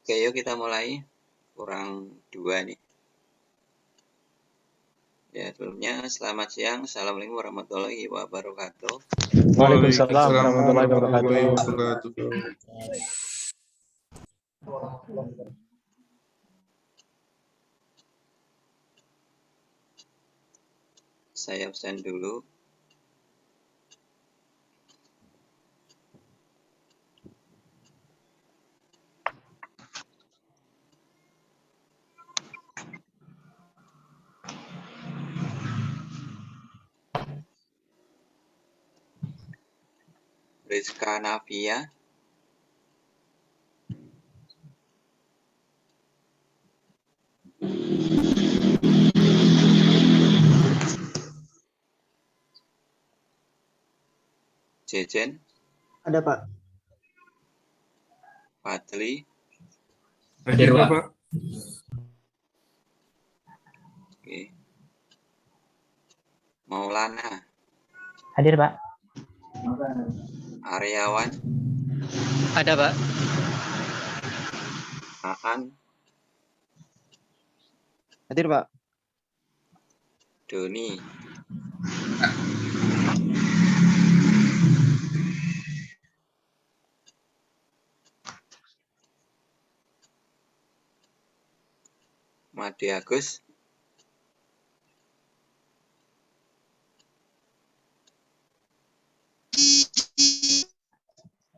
Oke, yuk kita mulai. kurang 2 nih. Ya, sebelumnya selamat siang. Assalamualaikum warahmatullahi wabarakatuh. Waalaikumsalam warahmatullahi wabarakatuh. Saya absen dulu. Rizka Navia. Jejen. Ada, Pak. Fadli. Hadir, Pak. Oke. Maulana. Hadir, Pak. Aryawan. Ada, Pak. Aan. Hadir, Pak. Doni. Made Agus.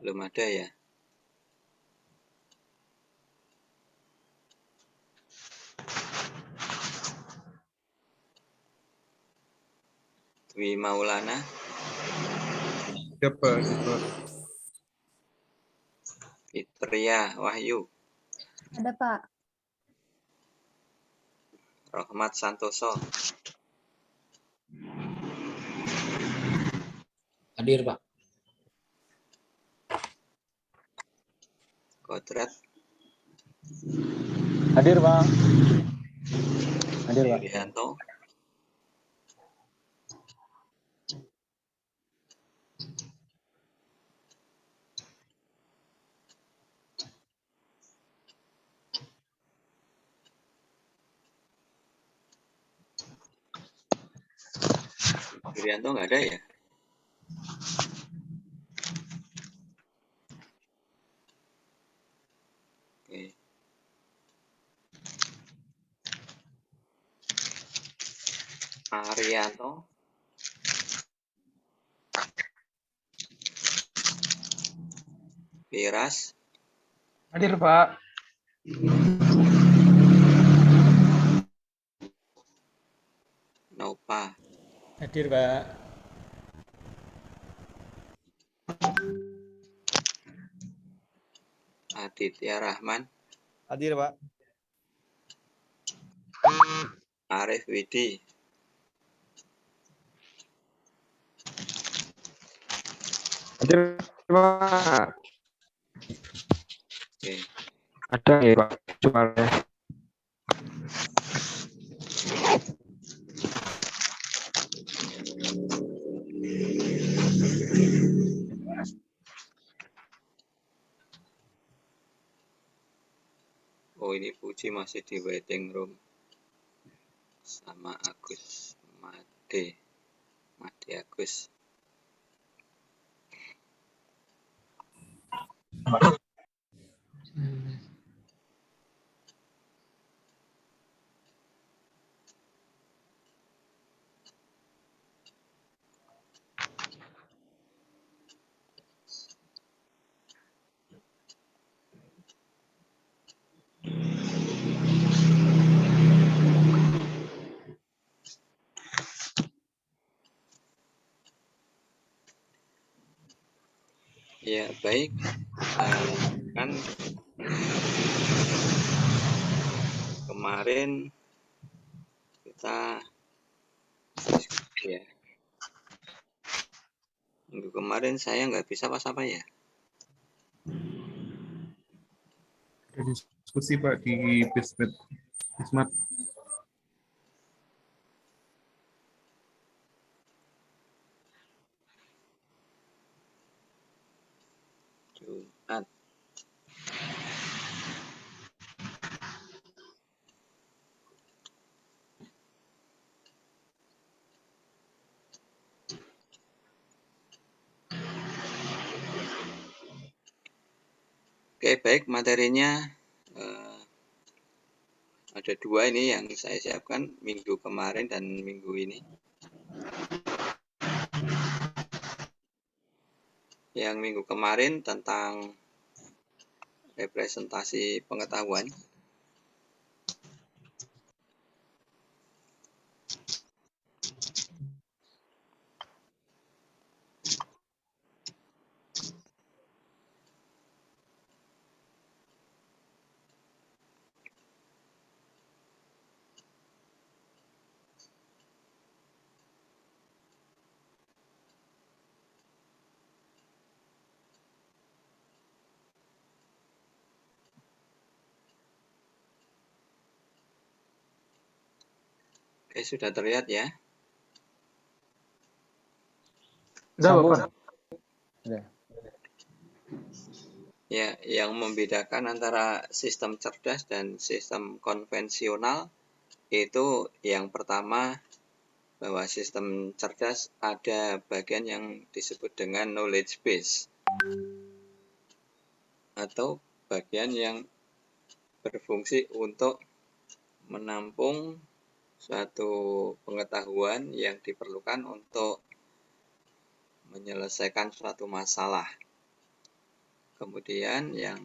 Belum ada ya. Dwi Maulana. Siapa? Fitria Wahyu. Ada, Pak. Rohmat Santoso. Hadir, Pak. Kodrat. Hadir, Pak. Hadir, Pak. Irianto. Irianto nggak ada ya? Oke. Arianto. Piras. Hadir, Pak. Nopa. Hadir, Pak. Aditya Rahman. Hadir, Pak. Arif Widi. Hadir, Pak. Oke. Ada ya, Pak. Cuma Oh, ini Puji masih di waiting room sama Agus Made Agus. Ya, baik. Kan kemarin kita diskusi ya. Minggu kemarin saya nggak bisa apa-apa ya. Ada diskusi, Pak, di Bismat. Jumat. Oke, baik, materinya ada 2 ini yang saya siapkan minggu kemarin dan minggu ini. Yang minggu kemarin tentang representasi pengetahuan. Oke, sudah terlihat ya. Udah, Bapak. Ya, yang membedakan antara sistem cerdas dan sistem konvensional itu yang pertama, bahwa sistem cerdas ada bagian yang disebut dengan knowledge base atau bagian yang berfungsi untuk menampung suatu pengetahuan yang diperlukan untuk menyelesaikan suatu masalah. Kemudian yang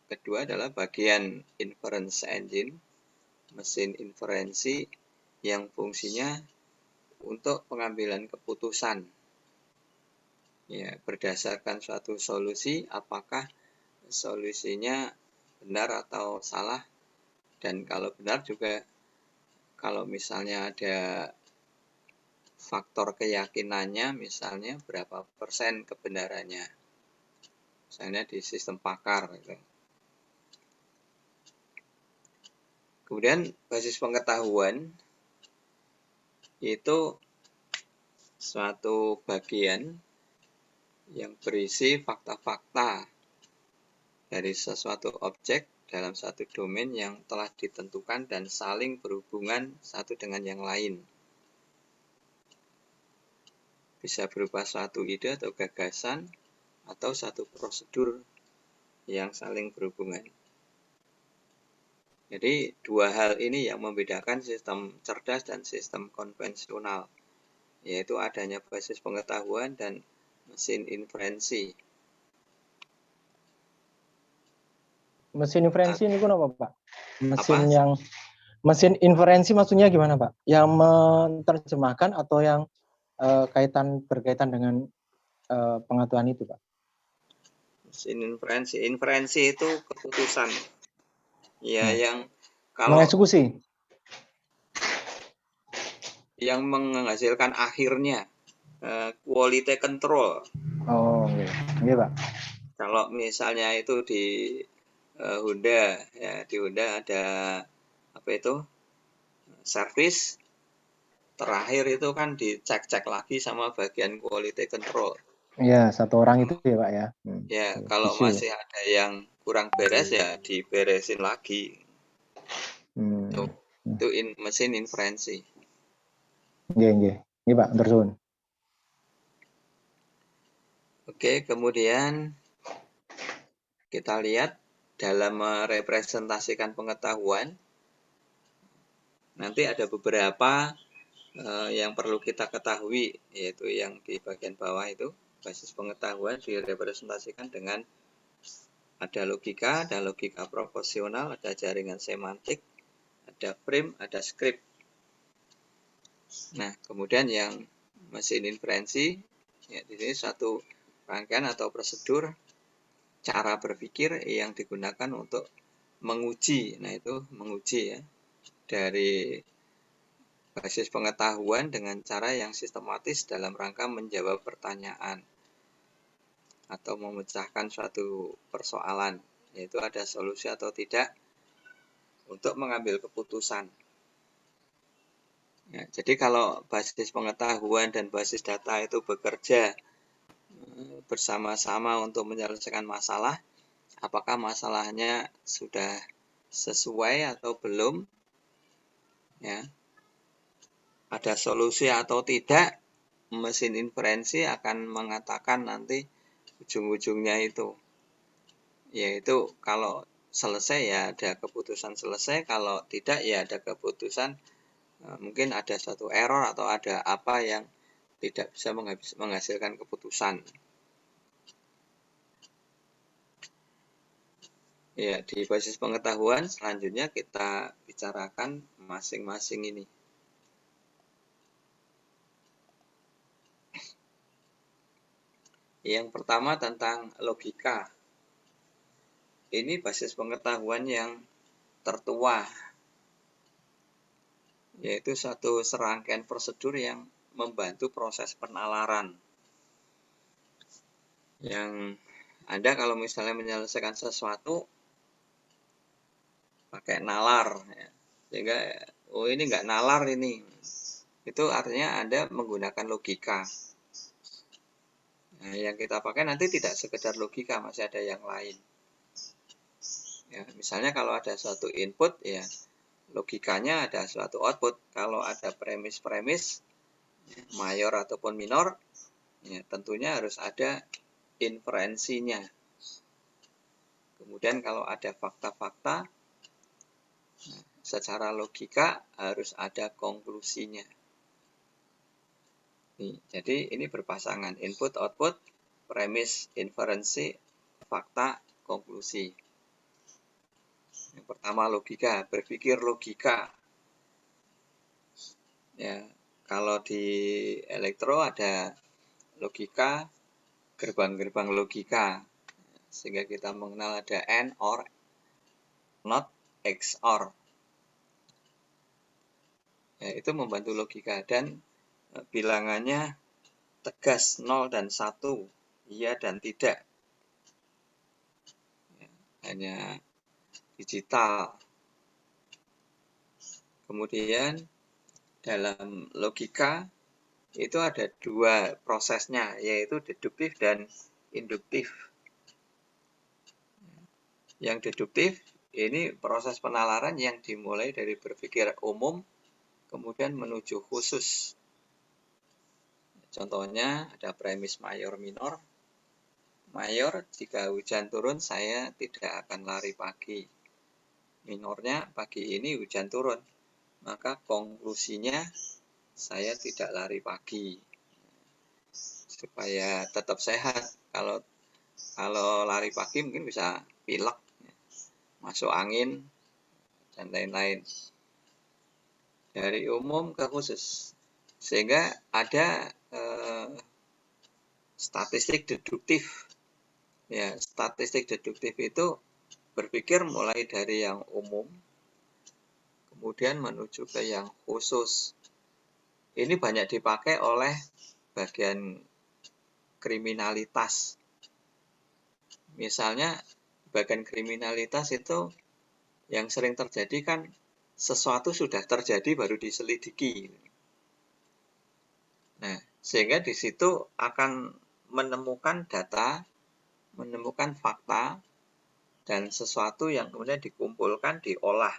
kedua adalah bagian inference engine, mesin inferensi yang fungsinya untuk pengambilan keputusan. Ya, berdasarkan suatu solusi, apakah solusinya benar atau salah, dan kalau benar juga kalau misalnya ada faktor keyakinannya, misalnya berapa persen kebenarannya, misalnya di sistem pakar gitu. Kemudian basis pengetahuan itu suatu bagian yang berisi fakta-fakta dari sesuatu objek dalam satu domain yang telah ditentukan dan saling berhubungan satu dengan yang lain. Bisa berupa suatu ide atau gagasan atau satu prosedur yang saling berhubungan. Jadi 2 hal ini yang membedakan sistem cerdas dan sistem konvensional, yaitu adanya basis pengetahuan dan mesin inferensi. Mesin inferensi ini kenapa, Pak? Apa? Mesin inferensi maksudnya gimana, Pak? Yang menerjemahkan atau yang berkaitan dengan pengetahuan itu, Pak? Mesin inferensi itu keputusan. Ya, yang kalau mengeksekusi. Yang menghasilkan akhirnya quality control. Oh, iya, Pak. Kalau misalnya itu di Honda, ya di Honda ada apa itu service terakhir itu kan dicek-cek lagi sama bagian quality control. Iya, 1 orang itu ya, Pak ya. Ya, kalau masih ada yang kurang beres ya diberesin lagi. Itu mesin inferensi. Iya, Pak, terus. Oke, kemudian kita lihat dalam merepresentasikan pengetahuan, nanti ada beberapa yang perlu kita ketahui, yaitu yang di bagian bawah itu, basis pengetahuan direpresentasikan dengan ada logika proporsional, ada jaringan semantik, ada frame, ada script. Nah, kemudian yang mesin inferensi, ya di sini suatu rangkaian atau prosedur cara berpikir yang digunakan untuk menguji. Nah, itu menguji ya dari basis pengetahuan dengan cara yang sistematis dalam rangka menjawab pertanyaan atau memecahkan suatu persoalan, yaitu ada solusi atau tidak untuk mengambil keputusan. Ya, jadi kalau basis pengetahuan dan basis data itu bekerja bersama-sama untuk menyelesaikan masalah, apakah masalahnya sudah sesuai atau belum, ya, ada solusi atau tidak, mesin inferensi akan mengatakan nanti ujung-ujungnya itu. yaitu kalau selesai ya ada keputusan selesai, kalau tidak ya ada keputusan mungkin ada suatu error atau ada apa yang tidak bisa menghasilkan keputusan. Ya, di basis pengetahuan selanjutnya kita bicarakan masing-masing ini. Yang pertama tentang logika. Ini basis pengetahuan yang tertua, yaitu satu serangkaian prosedur yang membantu proses penalaran. Yang Anda kalau misalnya menyelesaikan sesuatu pakai nalar, ya. Sehingga ini nggak nalar ini, itu artinya Anda menggunakan logika. Nah, yang kita pakai nanti tidak sekedar logika, masih ada yang lain. Ya, misalnya kalau ada suatu input, ya logikanya ada suatu output. Kalau ada premis-premis mayor ataupun minor, ya tentunya harus ada inferensinya. Kemudian kalau ada fakta-fakta, secara logika harus ada konklusinya. Jadi ini berpasangan input, output, premis, inferensi, fakta, konklusi. Yang pertama logika, berpikir logika. Ya, kalau di elektro ada logika, gerbang-gerbang logika. Sehingga kita mengenal ada AND, OR, NOT, XOR. Ya, itu membantu logika dan bilangannya tegas 0 dan 1, iya dan tidak. Ya, hanya digital. Kemudian dalam logika itu ada dua prosesnya, yaitu deduktif dan induktif. Yang deduktif ini proses penalaran yang dimulai dari berpikir umum kemudian menuju khusus. Contohnya ada premis mayor minor. Mayor, jika hujan turun saya tidak akan lari pagi. Minornya, pagi ini hujan turun, maka konklusinya saya tidak lari pagi supaya tetap sehat. Kalau lari pagi mungkin bisa pilek, masuk angin dan lain-lain. Dari umum ke khusus, sehingga ada statistik deduktif. Ya, statistik deduktif itu berpikir mulai dari yang umum kemudian menuju ke yang khusus. Ini banyak dipakai oleh bagian kriminalitas. Misalnya bagian kriminalitas itu yang sering terjadi kan sesuatu sudah terjadi baru diselidiki. Nah, sehingga di situ akan menemukan data, menemukan fakta dan sesuatu yang kemudian dikumpulkan, diolah.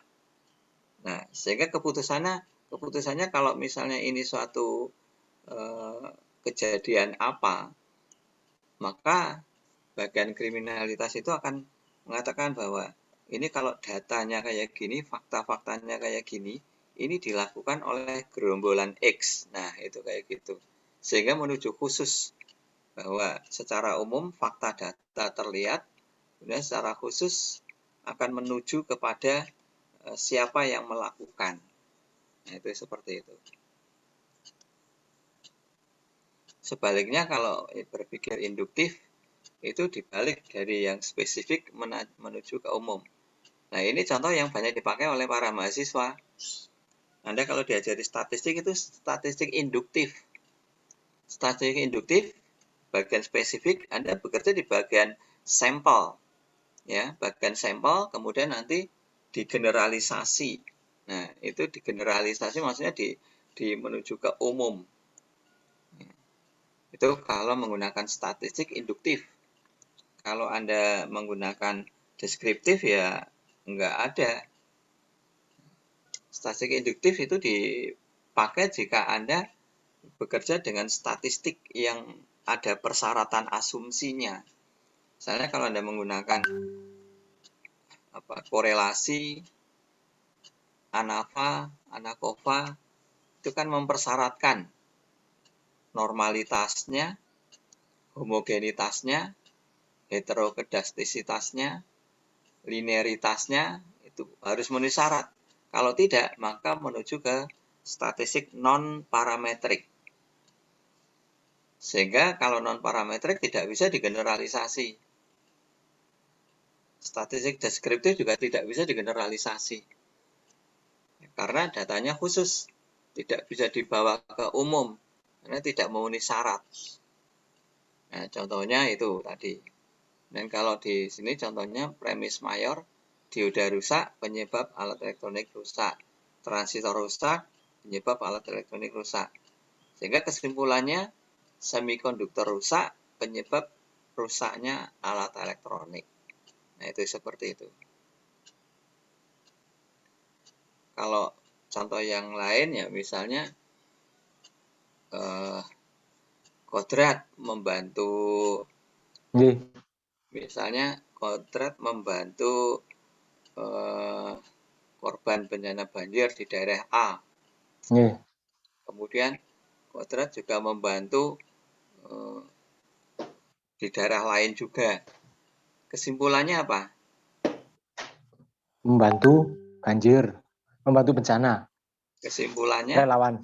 Nah, sehingga keputusannya kalau misalnya ini suatu kejadian apa, maka bagian kriminalitas itu akan mengatakan bahwa ini kalau datanya kayak gini, fakta-faktanya kayak gini, ini dilakukan oleh gerombolan X. Nah, itu kayak gitu. Sehingga menuju khusus bahwa secara umum fakta data terlihat, kemudian secara khusus akan menuju kepada siapa yang melakukan. Nah, itu seperti itu. Sebaliknya kalau berpikir induktif, itu dibalik dari yang spesifik menuju ke umum. Nah, ini contoh yang banyak dipakai oleh para mahasiswa. Anda kalau diajari statistik itu statistik induktif. Statistik induktif, bagian spesifik, Anda bekerja di bagian sampel. Ya, bagian sampel, kemudian nanti digeneralisasi. Nah, itu digeneralisasi maksudnya di menuju ke umum. Itu kalau menggunakan statistik induktif. Kalau Anda menggunakan deskriptif ya enggak ada. Statistik induktif itu dipakai jika Anda bekerja dengan statistik yang ada persyaratan asumsinya. Misalnya kalau Anda menggunakan korelasi, ANAVA, ANACOVA itu kan mempersyaratkan normalitasnya, homogenitasnya, heterokedastisitasnya, linearitasnya itu harus memenuhi syarat. Kalau tidak, maka menuju ke statistik non-parametrik. Sehingga kalau non-parametrik tidak bisa digeneralisasi. Statistik deskriptif juga tidak bisa digeneralisasi. Karena datanya khusus, tidak bisa dibawa ke umum, karena tidak memenuhi syarat. Nah, contohnya itu tadi. Dan kalau di sini contohnya premis mayor, dioda rusak, penyebab alat elektronik rusak. Transistor rusak, penyebab alat elektronik rusak. Sehingga kesimpulannya, semikonduktor rusak, penyebab rusaknya alat elektronik. Nah, itu seperti itu. Kalau contoh yang lain ya misalnya kodrat membantu, misalnya kodrat membantu korban bencana banjir di daerah A. Kemudian kodrat juga membantu di daerah lain juga. Kesimpulannya apa? Membantu banjir, membantu bencana. Kesimpulannya Relawan.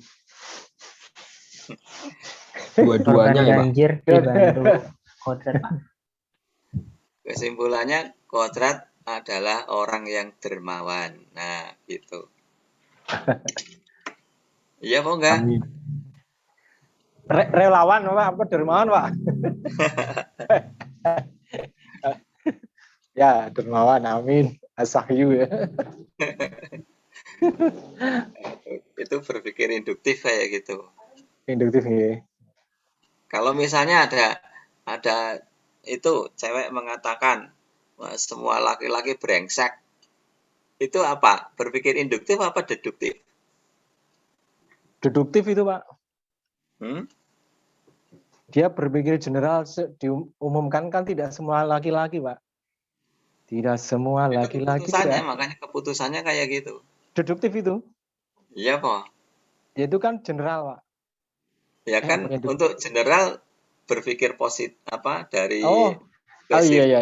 Dua-duanya ya, Pak. banjir dibantu kodrat, Pak. kesimpulannya kodrat adalah orang yang dermawan. Nah, gitu. Iya mau enggak? Amin. Relawan Pak, apa dermawan Pak? Ya, dermawan, amin. Asahyu ya. Itu berpikir induktif kayak gitu. Induktif ya. Kalau misalnya ada itu cewek mengatakan semua laki-laki brengsek, itu apa? Berpikir induktif apa deduktif? Deduktif itu Pak. Dia berpikir general, diumumkan kan tidak semua laki-laki Pak. Tidak semua Itu laki-laki keputusannya, ya. makanya keputusannya kayak gitu. Deduktif itu. Iya Pak. Ya, itu kan general Pak. Ya kan untuk general berpikir positif apa dari iya ya.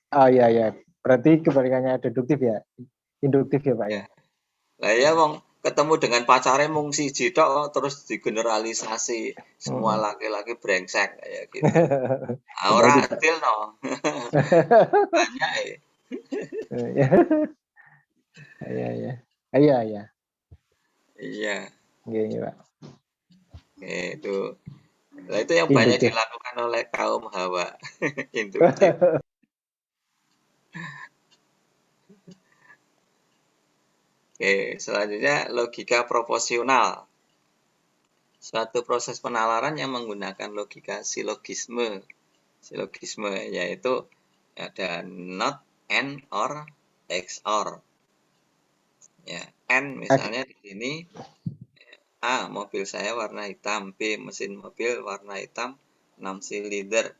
Oh iya. Berarti kebalikannya deduktif ya. Induktif ya Pak ya. Lah ya wong ketemu dengan pacarnya mung siji tok terus digeneralisasi semua laki-laki brengsek kayak gitu. Ora adil no. Banyak Iya. Iya. Iya Pak. Itu. Nah, itu yang banyak dilakukan oleh kaum Hawa. Induktif. Oke, selanjutnya logika proporsional. Suatu proses penalaran yang menggunakan logika silogisme. Silogisme yaitu ada not, and, or, XOR. Ya, N misalnya di sini A, mobil saya warna hitam, B, mesin mobil warna hitam 6 silinder.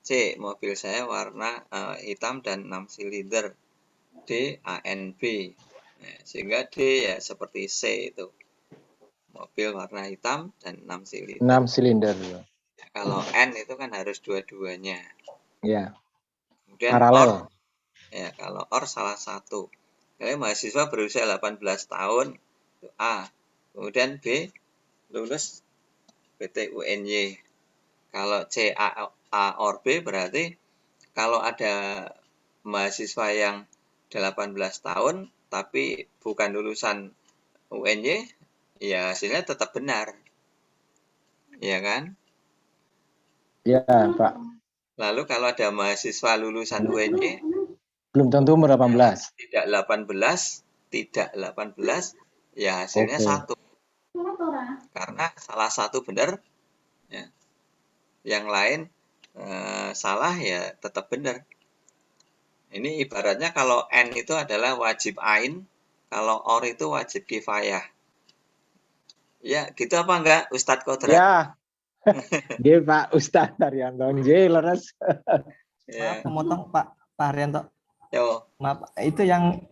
C, mobil saya warna hitam dan 6 silinder. D, A, N, B. Nah, sehingga D ya seperti C itu. Mobil warna hitam dan 6 silinder. 6 silinder. Ya, kalau N itu kan harus dua-duanya. Ya. Kemudian paralel. OR. Ya, kalau OR salah satu. Kalian mahasiswa berusia 18 tahun, itu A. Kemudian B, lulus PTUNY. Kalau C, A or B berarti kalau ada mahasiswa yang 18 tahun tapi bukan lulusan UNY, ya hasilnya tetap benar. Iya kan? Ya, Pak. Lalu kalau ada mahasiswa lulusan UNY belum tentu 18. Tidak 18, ya hasilnya satu. Karena salah satu benar, ya. Yang lain salah ya tetap benar. Ini ibaratnya kalau N itu adalah wajib ain, kalau OR itu wajib kifayah. Ya, gitu apa enggak, Ustadz Kodrat? Ya. Nggih, Pak Ustadz Haryanto. Nggih, leres. Maaf, memotong Pak Haryanto. Yo, Maaf, itu yang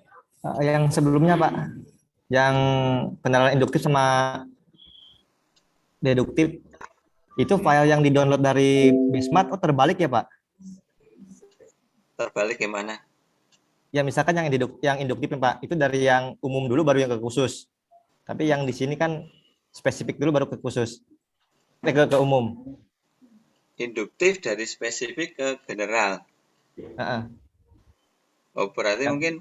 sebelumnya Pak, yang penerapan induktif sama deduktif, itu file yang di-download dari Bismart, terbalik ya Pak? terbalik gimana? Ya misalkan yang induktif Pak, itu dari yang umum dulu baru yang ke khusus. Tapi yang di sini kan spesifik dulu baru ke khusus. Ke umum. Induktif dari spesifik ke general. Oh, berarti mungkin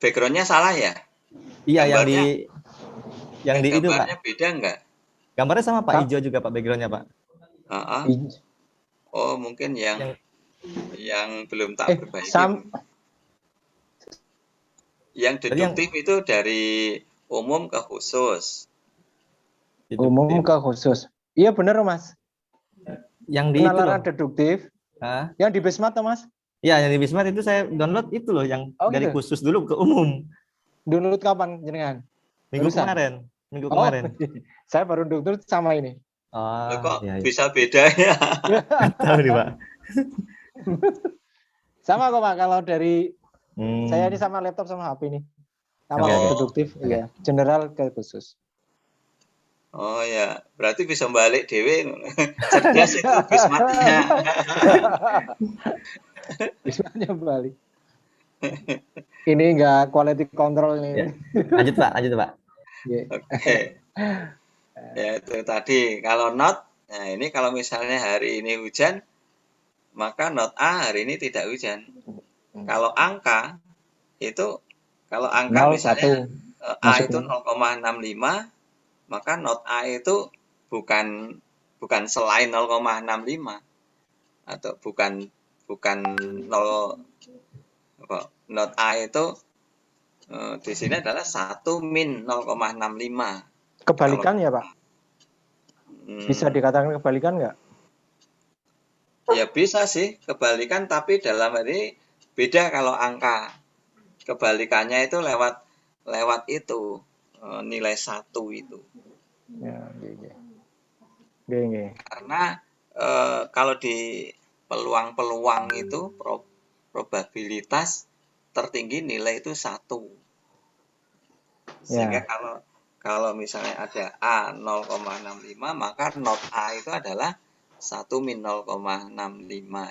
background-nya salah ya? Iya, Gambarnya, yang di itu Pak. gambarnya beda nggak? Gambarnya sama Pak, hijau juga Pak background-nya Pak. Oh, mungkin yang belum tak perbaiki. Yang deduktif itu dari umum ke khusus. Umum ke khusus. Iya benar Mas. Yang di penalaran itu deduktif. Yang di Bismart Mas? Iya, yang di Bismart itu saya download itu loh, yang dari gitu? khusus dulu ke umum. Download kapan jenengan? Minggu kemarin. Saya baru download sama ini. Loh, kok bisa beda ya? Tahu nih Pak. Sama kok Pak, kalau dari saya ini sama laptop sama HP ini. Sama deduktif, ya. General ke khusus. Oh ya, berarti bisa balik dewe. Cerdas itu Bismartnya. Bismartnya balik. Ini enggak quality control ini. Ya. Lanjut Pak. Oke. Ya itu tadi. Kalau not, nah ini kalau misalnya hari ini hujan, maka not A hari ini tidak hujan. Kalau angka itu, kalau angka 0, misalnya 1, A itu 0,65, maka not A itu bukan selain 0,65 atau bukan 0, not A itu di sini adalah 1 min 0,65. Kebalikan ya Pak? Bisa dikatakan kebalikan nggak? Ya bisa sih kebalikan, tapi dalam ini beda. Kalau angka kebalikannya itu lewat itu nilai 1 itu. Ya, Karena kalau di peluang-peluang itu probabilitas tertinggi nilai itu 1. Sehingga kalau misalnya ada A 0,65, maka not A itu adalah 1 min 0,65,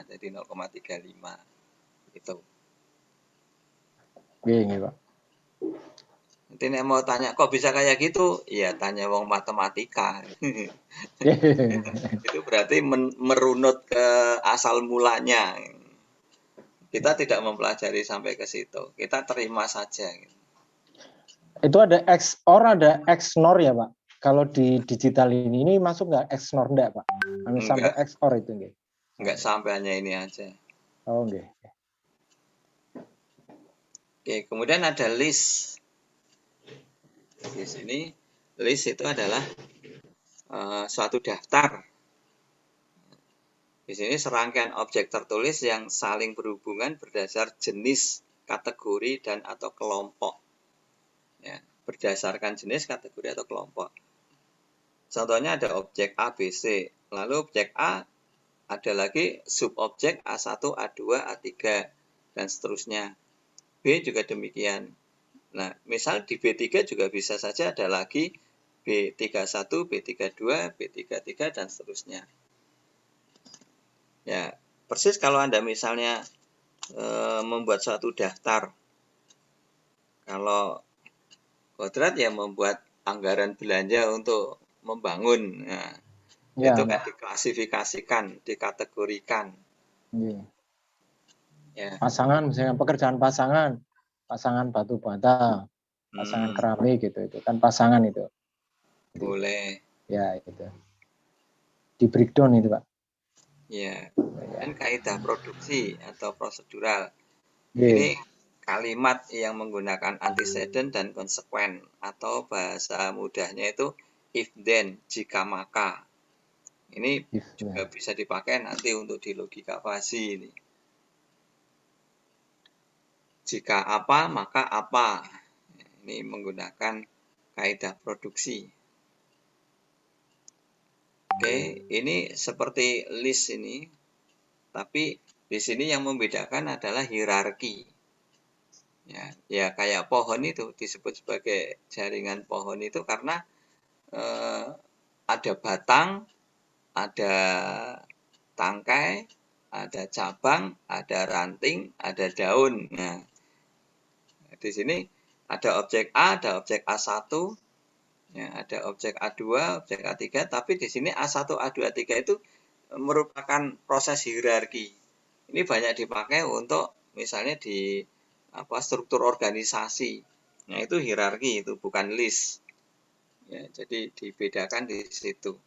jadi 0,35 itu. Pak. Nanti nek mau tanya kok bisa kayak gitu, ya tanya wong matematika. Itu berarti merunut ke asal mulanya. Kita tidak mempelajari sampai ke situ, kita terima saja. Itu ada XOR, ada XNOR ya Pak? Kalau di digital ini masuk nggak XNOR enggak Pak? Sampai XOR itu enggak? Enggak, sampai hanya ini aja. Oh enggak. Oke, kemudian ada list. Di sini list itu adalah suatu daftar. Di sini serangkaian objek tertulis yang saling berhubungan berdasar jenis, kategori, dan atau kelompok. Ya, berdasarkan jenis, kategori, atau kelompok. Contohnya ada objek A, B, C. Lalu objek A ada lagi subobjek A1, A2, A3, dan seterusnya. B juga demikian. Nah, misal di B3 juga bisa saja ada lagi B31, B32, B33, dan seterusnya. Ya, persis kalau Anda misalnya membuat suatu daftar. Kalau kodrat ya membuat anggaran belanja untuk membangun. Nah, itu kan diklasifikasikan, dikategorikan. Ya. Pasangan, misalnya pekerjaan pasangan batu bata, pasangan keramik gitu, itu kan pasangan itu. Boleh. Ya itu. Di breakdown itu Pak. Ya. Dan kaidah produksi atau prosedural. Ini kalimat yang menggunakan antecedent dan konsekuen, atau bahasa mudahnya itu if then, jika maka. Ini juga bisa dipakai nanti untuk di logika fasi ini. Jika apa, maka apa. Ini menggunakan kaidah produksi. Oke, ini seperti list ini. Tapi di sini yang membedakan adalah hierarki. Ya kayak pohon itu disebut sebagai jaringan pohon itu karena ada batang, ada tangkai, ada cabang, ada ranting, ada daun. Nah, di sini ada objek A, ada objek A1, ya, ada objek A2, objek A3, tapi di sini A1, A2, A3 itu merupakan proses hierarki. Ini banyak dipakai untuk misalnya di struktur organisasi. Nah, itu hierarki, itu bukan list. Ya, jadi dibedakan di situ.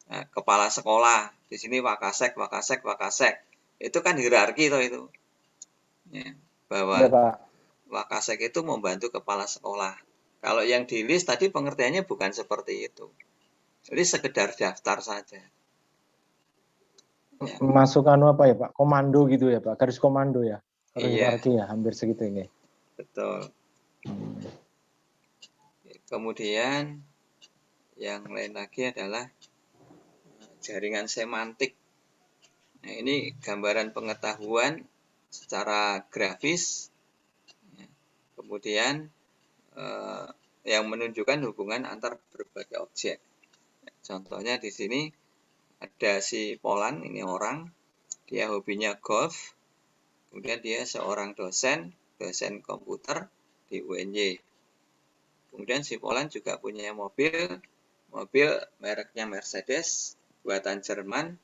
Nah, kepala sekolah, di sini wakasek, wakasek, wakasek. Itu kan hierarki itu. Ya, bahwa Ya, Pak. wakasek itu membantu kepala sekolah. Kalau yang di list tadi pengertiannya bukan seperti itu. Jadi sekedar daftar saja. Ya. Masuk apa ya Pak? Komando gitu ya Pak? Garis komando ya? Kalau Iya. hierarki ya, hampir segitu ini. Betul. Kemudian yang lain lagi adalah jaringan semantik. Nah, ini gambaran pengetahuan secara grafis. Kemudian yang menunjukkan hubungan antar berbagai objek. Contohnya di sini ada si Polan, ini orang, dia hobinya golf, kemudian dia seorang dosen komputer di UNY. Kemudian si Polan juga punya mobil mereknya Mercedes, buatan Jerman,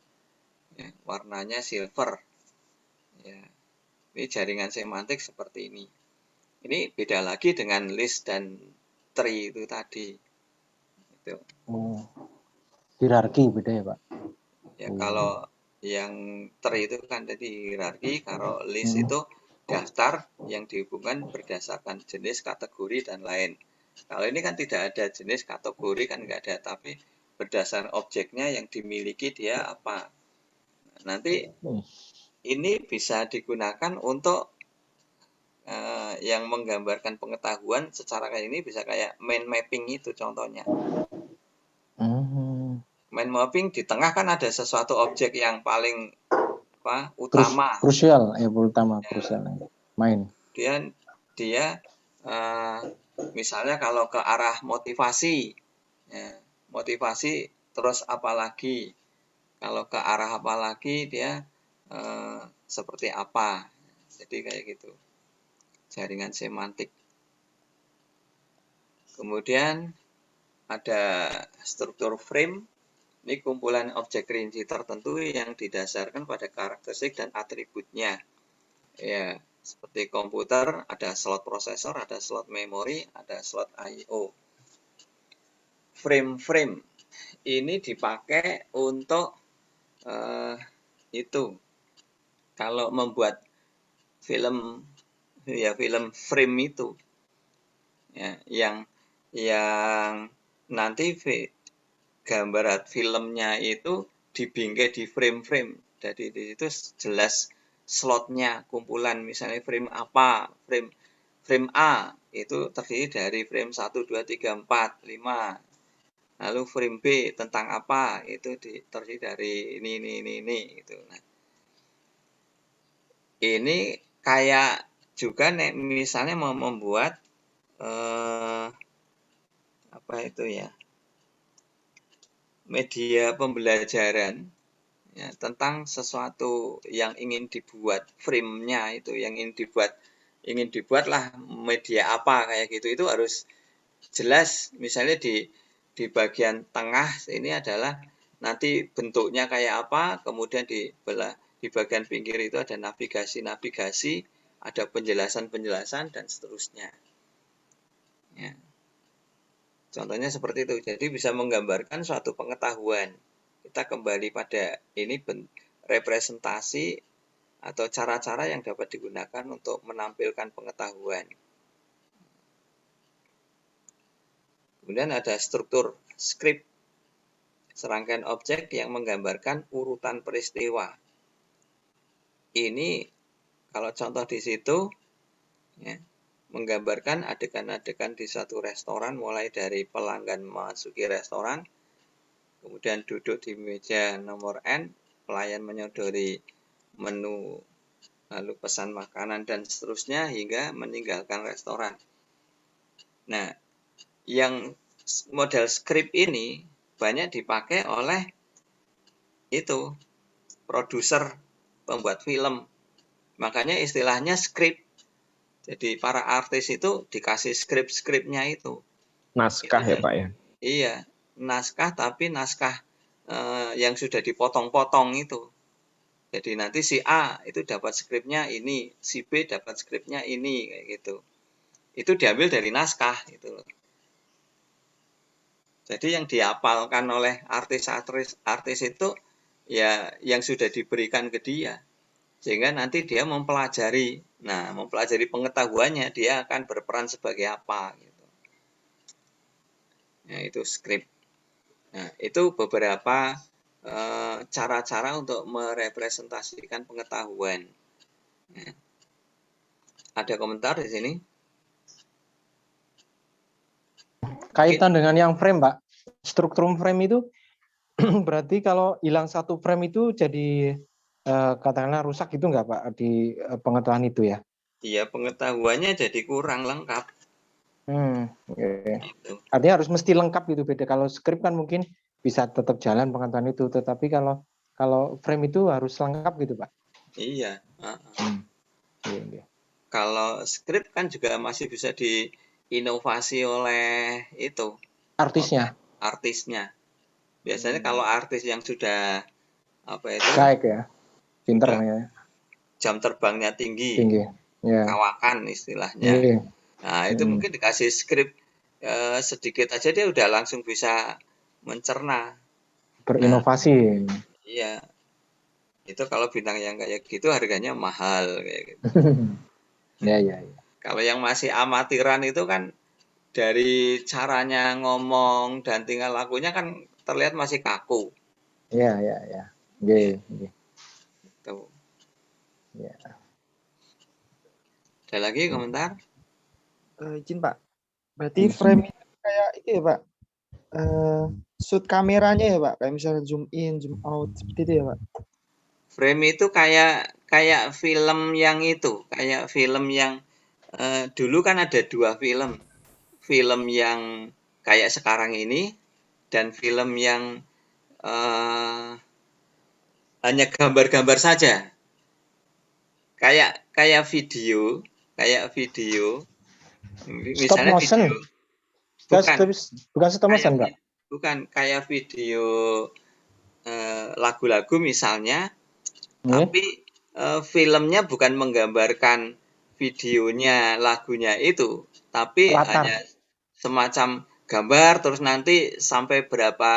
ya, warnanya silver. Ya, ini jaringan semantik seperti ini. Ini beda lagi dengan list dan tree itu tadi. Itu. Hierarki beda ya Pak? Ya, kalau yang tree itu kan tadi hierarki, kalau list itu daftar yang dihubungkan berdasarkan jenis, kategori, dan lain. Kalau ini kan tidak ada jenis, kategori kan nggak ada, tapi berdasarkan objeknya yang dimiliki dia apa. Nanti ini bisa digunakan untuk yang menggambarkan pengetahuan secara kayak ini, bisa kayak mind mapping itu contohnya. Mind mapping di tengah kan ada sesuatu objek yang paling utama. Krusial, krusial. Main. Dia misalnya kalau ke arah motivasi, ya, motivasi terus apalagi, kalau ke arah apalagi dia seperti apa. Jadi kayak gitu. Jaringan semantik. Kemudian ada struktur frame. Ini kumpulan objek rinci tertentu yang didasarkan pada karakteristik dan atributnya. Ya, seperti komputer, ada slot prosesor, ada slot memori, ada slot I/O. Frame ini dipakai untuk itu. Kalau membuat film frame itu, ya, yang nanti gambar filmnya itu dibingkai di frame. Jadi di situ jelas slotnya, kumpulan, misalnya frame apa, frame A itu terdiri dari frame 1, 2, 3, 4, 5. Lalu frame B tentang apa, itu terdiri dari ini gitu. Nah, ini kayak juga misalnya mau membuat media pembelajaran, ya, tentang sesuatu yang ingin dibuat, frame-nya itu yang ingin dibuatlah media apa kayak gitu, itu harus jelas. Misalnya di bagian tengah ini adalah nanti bentuknya kayak apa, kemudian di bagian pinggir itu ada navigasi, ada penjelasan dan seterusnya. Ya. Contohnya seperti itu. Jadi bisa menggambarkan suatu pengetahuan. Kita kembali pada ini representasi atau cara-cara yang dapat digunakan untuk menampilkan pengetahuan. Kemudian ada struktur script, serangkaian objek yang menggambarkan urutan peristiwa. Ini kalau contoh di situ, ya, menggambarkan adegan-adegan di suatu restoran, mulai dari pelanggan memasuki restoran, kemudian duduk di meja nomor N, pelayan menyodori menu lalu pesan makanan dan seterusnya hingga meninggalkan restoran. Nah, yang model skrip ini banyak dipakai oleh itu produser, pembuat film. Makanya istilahnya skrip. Jadi para artis itu dikasih skrip-skripnya itu. Naskah ya Pak ya. Iya, naskah tapi naskah yang sudah dipotong-potong itu. Jadi nanti si A itu dapat skripnya ini, si B dapat skripnya ini, kayak gitu. Itu diambil dari naskah gitu loh. Jadi yang dihafalkan oleh artis itu ya yang sudah diberikan ke dia. Sehingga nanti dia mempelajari. Nah, mempelajari pengetahuannya dia akan berperan sebagai apa gitu. Nah, itu skrip. Nah, itu beberapa cara-cara untuk merepresentasikan pengetahuan. Nah, ada komentar di sini? Kaitan dengan yang frame, Pak. Struktur frame itu berarti kalau hilang satu frame itu jadi katakanlah rusak itu enggak, Pak, di pengetahuan itu ya? Iya, pengetahuannya jadi kurang lengkap. Okay. Gitu. Artinya harus mesti lengkap gitu, beda. Kalau skrip kan mungkin bisa tetap jalan pengetahuan itu, tetapi kalau frame itu harus lengkap gitu, Pak. Iya. Iya. Kalau skrip kan juga masih bisa diinovasi oleh itu Artisnya. oleh artisnya. Biasanya kalau artis yang sudah apa itu Baik ya, pinter sudah ya, jam terbangnya tinggi, ya. kawakan istilahnya. Iya. Nah itu mungkin dikasih skrip sedikit aja dia udah langsung bisa mencerna. Berinovasi. Nah, iya. Itu kalau bintang yang kayak gitu harganya mahal kayak gitu. Ya. Kalau yang masih amatiran itu kan dari caranya ngomong dan tingkah lakunya kan terlihat masih kaku. Ya. Ya. Oke. Tuh. Ya. Ada lagi komentar? Izin Pak. Berarti frame itu kayak itu ya Pak. Shoot kameranya ya Pak. Kayak misalnya zoom in, zoom out seperti itu ya Pak. Frame itu kayak film yang itu, kayak film yang dulu kan ada dua film. Film yang kayak sekarang ini dan film yang hanya gambar-gambar saja. Kayak video, Stop misalnya motion. video Bukan stop motion, Pak. bukan kayak video lagu-lagu misalnya, Iya. tapi filmnya bukan menggambarkan videonya, lagunya itu, tapi Latar. hanya semacam gambar terus nanti sampai berapa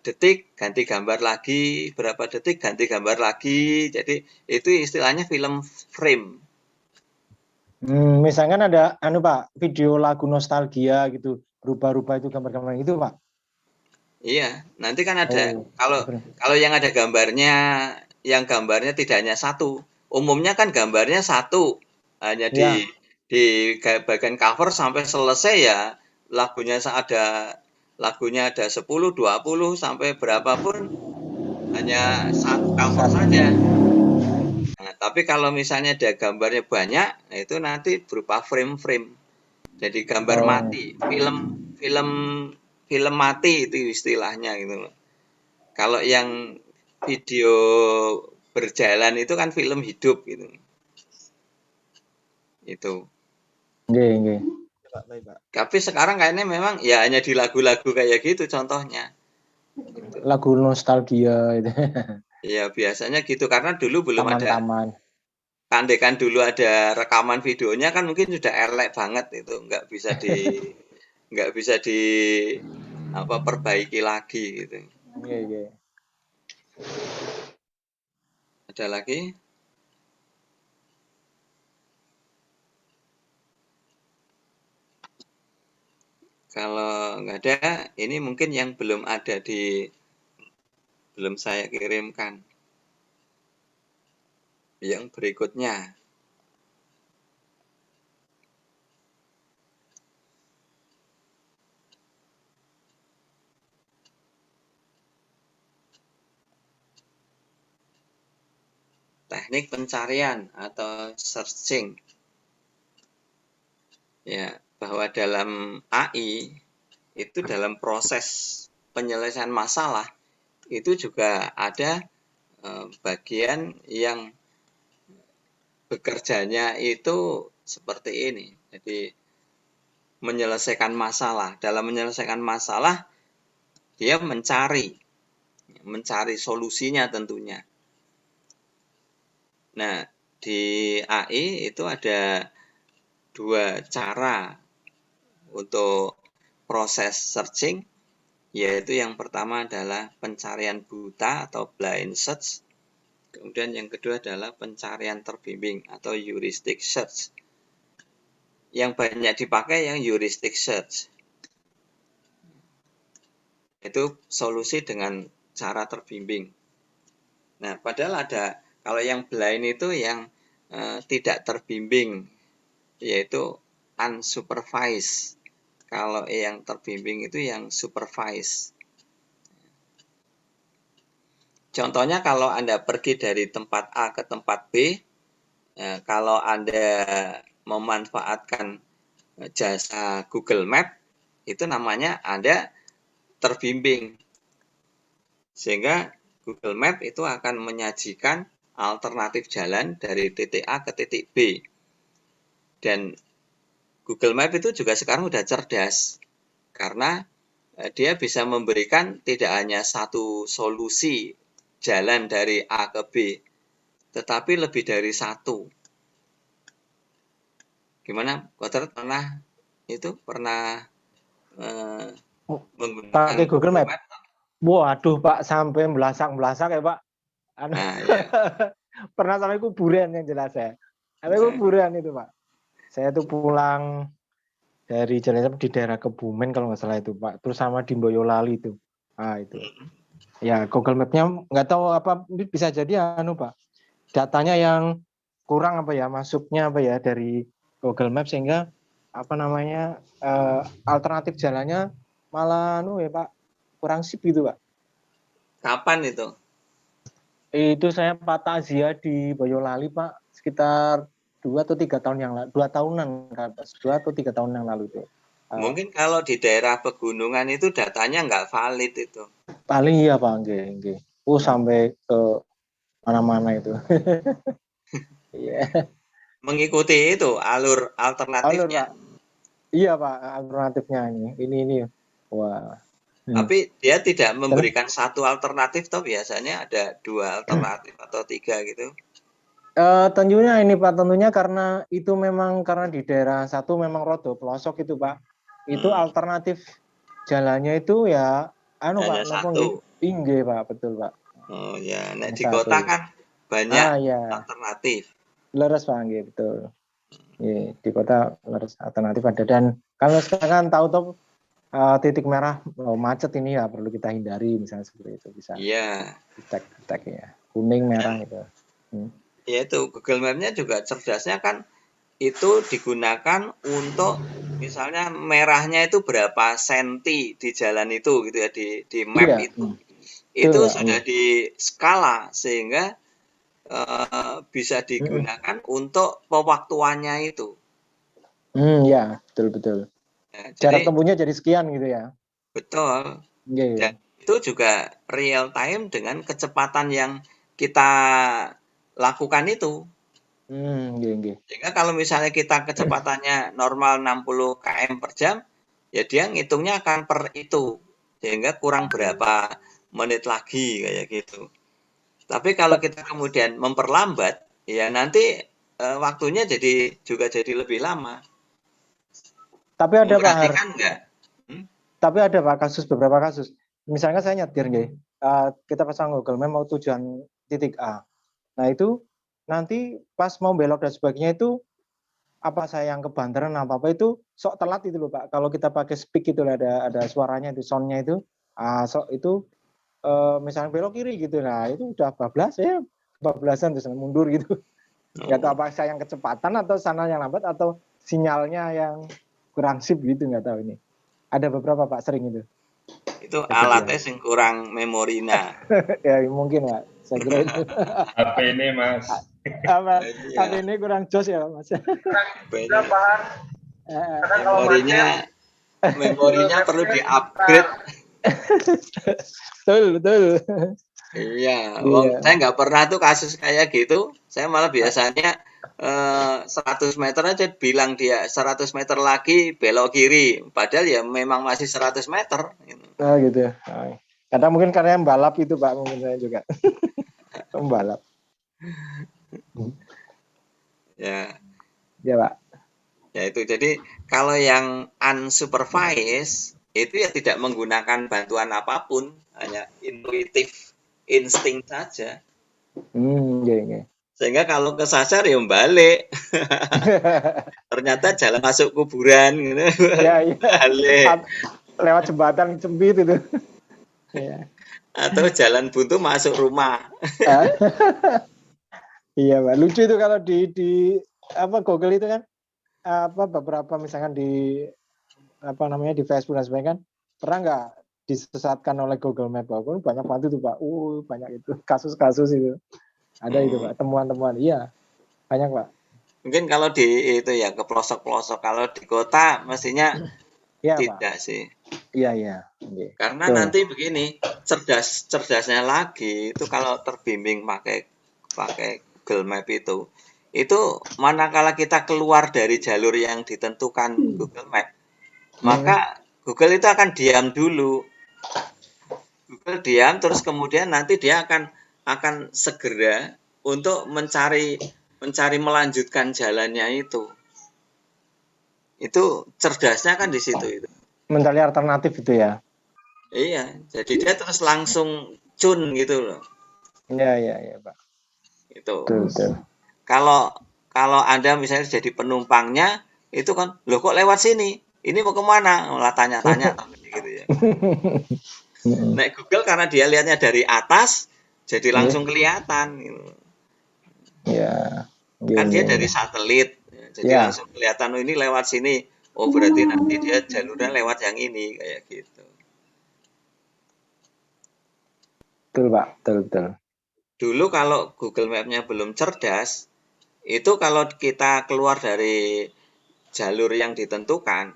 detik ganti gambar lagi, berapa detik ganti gambar lagi. Jadi itu istilahnya film frame. Misalkan ada Pak, video lagu nostalgia gitu, berubah-ubah itu gambar-gambar itu, Pak. Iya, nanti kan ada kalau yang ada gambarnya, yang gambarnya tidak hanya satu. Umumnya kan gambarnya satu, hanya Ya. di bagian cover sampai selesai ya lagunya ada 10, 20 sampai berapapun hanya satu cover saja. Nah, tapi kalau misalnya ada gambarnya banyak, nah itu nanti berupa frame-frame. Jadi gambar mati, film mati itu istilahnya gitu loh. Kalau yang video berjalan itu kan film hidup gitu. Itu. Nggih. Baik, Pak. Tapi sekarang kayaknya memang ya hanya di lagu-lagu kayak gitu contohnya. Gitu. Lagu nostalgia itu. Ya biasanya gitu karena dulu belum ada. Taman-taman. Andaikan dulu ada rekaman videonya kan mungkin sudah elek banget itu, nggak bisa di apa perbaiki lagi gitu. Iya. Ada lagi? Kalau nggak ada, ini mungkin yang belum saya kirimkan. Yang berikutnya. teknik pencarian atau searching. Ya, bahwa dalam AI itu dalam proses penyelesaian masalah itu juga ada bagian yang bekerjanya itu seperti ini. Jadi menyelesaikan masalah. Dalam menyelesaikan masalah dia mencari solusinya tentunya. Nah, di AI itu ada dua cara untuk proses searching, yaitu yang pertama adalah pencarian buta atau blind search, kemudian yang kedua adalah pencarian terbimbing atau heuristic search. Yang banyak dipakai yang heuristic search. Itu solusi dengan cara terbimbing. Nah, padahal ada, kalau yang blind itu yang tidak terbimbing, yaitu unsupervised. Kalau yang terbimbing itu yang supervised. Contohnya kalau Anda pergi dari tempat A ke tempat B, kalau Anda memanfaatkan jasa Google Map, itu namanya Anda terbimbing. Sehingga Google Map itu akan menyajikan alternatif jalan dari titik A ke titik B. Dan Google Map itu juga sekarang udah cerdas. Karena dia bisa memberikan tidak hanya satu solusi jalan dari A ke B, tetapi lebih dari satu. Gimana? Kotor pernah menggunakan Pakai Google Map? Waduh Pak, sampai belasak-belasak ya Pak. Nah, ya. Pernah sampai kuburan yang jelas ya. Sampai kuburan itu Pak. Saya tuh pulang dari jalan di daerah Kebumen kalau nggak salah itu Pak. Terus sama di Boyolali itu. Ah itu. Ya Google Map-nya nggak tahu apa bisa jadi Pak. Datanya yang kurang apa ya, masuknya apa ya dari Google Map sehingga apa namanya alternatif jalannya malah ya Pak kurang sip gitu Pak. Kapan itu? Itu saya Patazia di Boyolali Pak, sekitar 2 atau 3 tahun yang lalu, 2 tahunan kan, 2 atau 3 tahun yang lalu itu. Mungkin kalau di daerah pegunungan itu datanya nggak valid itu. Paling iya Pak, nggih. Sampai ke mana-mana itu. Iya. Mengikuti itu alur alternatifnya. Pak. Iya Pak, alternatifnya ini. Wah. Tapi dia tidak memberikan satu alternatif toh, biasanya ada 2 alternatif atau 3 gitu. Tentunya ini Pak, tentunya karena itu memang karena di daerah satu memang rodo pelosok itu Pak. Itu alternatif jalannya itu ya hanya Pak, satu. Inggih Pak, betul Pak. Oh ya, nah di kota kan banyak alternatif. Leres Pak, nggih betul. Di kota leres alternatif ada, dan kalau sekarang kan tahu titik merah macet ini ya perlu kita hindari misalnya seperti itu bisa. Iya. Cek ya. Kuning merah gitu. Ya itu Google Map-nya juga cerdasnya kan itu digunakan untuk misalnya merahnya itu berapa senti di jalan itu gitu ya, di map itu. Itu sudah di skala sehingga bisa digunakan untuk pewaktuannya itu. Ya, betul. Nah, jarak tempuhnya jadi sekian gitu ya. Betul. Dan itu juga real time dengan kecepatan yang kita lakukan itu. Sehingga kalau misalnya kita kecepatannya normal 60 km per jam, ya dia ngitungnya akan per itu. Sehingga kurang berapa menit lagi kayak gitu. Tapi kalau kita kemudian memperlambat, ya nanti waktunya juga jadi lebih lama. Tapi ada Pak enggak? Tapi ada Pak beberapa kasus. Misalnya saya nyetir kita pasang Google Map mau tujuan titik A. Nah itu nanti pas mau belok dan sebagainya itu apa saya yang kebanteran apa itu sok telat itu loh Pak. Kalau kita pakai speak itu ada suaranya itu soundnya itu itu misalnya belok kiri gitu, nah itu udah 14-an terus mundur gitu. Nggak tahu apa saya yang kecepatan atau sana yang lambat atau sinyalnya yang kurang sip gitu, nggak tahu ini. Ada beberapa Pak sering itu. Itu alatnya yang kurang memorina. Ya mungkin Pak. Saya kira itu. HP ini Mas. Apa? Iya, HP ini kurang jos ya Mas. HP-nya. Eh, Memorinya perlu di-upgrade. betul. Iya, Iya. wong saya nggak pernah tuh kasus kayak gitu. Saya malah biasanya 100 meter aja bilang dia 100 meter lagi belok kiri. Padahal ya memang masih 100 meter. Gitu. Oh gitu ya. Oh. Kadang mungkin karena yang balap itu Pak, mungkin saya juga. Pembalap. Ya, Ya Pak. ya itu. Jadi kalau yang unsupervised itu ya tidak menggunakan bantuan apapun, hanya intuitif insting saja. Iya. Sehingga kalau kesasar ya balik. Ternyata jalan masuk kuburan gitu. Iya. Balik. Lewat jembatan sempit itu. Iya. Atau jalan buntu masuk rumah. Iya Pak. Lucu itu kalau di apa Google itu kan apa beberapa misalkan di apa namanya di Facebook dan sebagainya kan pernah nggak disesatkan oleh Google Map Pak? Banyak banget itu Pak. Banyak itu kasus-kasus itu. Ada itu Pak, temuan-temuan. Iya. Banyak Pak. Mungkin kalau di itu ya ke pelosok-pelosok, kalau di kota mestinya Iya tidak Pak. sih. Iya. Okay. Karena nanti begini, cerdasnya lagi itu kalau terbimbing pakai Google Map itu manakala kita keluar dari jalur yang ditentukan Google Map, maka Google itu akan diam dulu. Google diam, terus kemudian nanti dia akan segera untuk mencari melanjutkan jalannya itu. Itu cerdasnya kan di situ itu. Mencari alternatif itu ya. Iya, jadi dia terus langsung cun gitu loh. Iya Pak. Itu. Betul. Kalau Anda misalnya jadi penumpangnya, itu kan, loh kok lewat sini? Ini mau kemana? Malah tanya-tanya gitu ya. Nah, Google karena dia lihatnya dari atas, jadi langsung kelihatan. Gitu. Iya. Kan dia dari satelit, jadi langsung kelihatan, oh ini lewat sini. Oh berarti nanti dia jalurnya lewat yang ini, kayak gitu. Betul Pak, betul. Dulu kalau Google Map-nya belum cerdas, itu kalau kita keluar dari jalur yang ditentukan,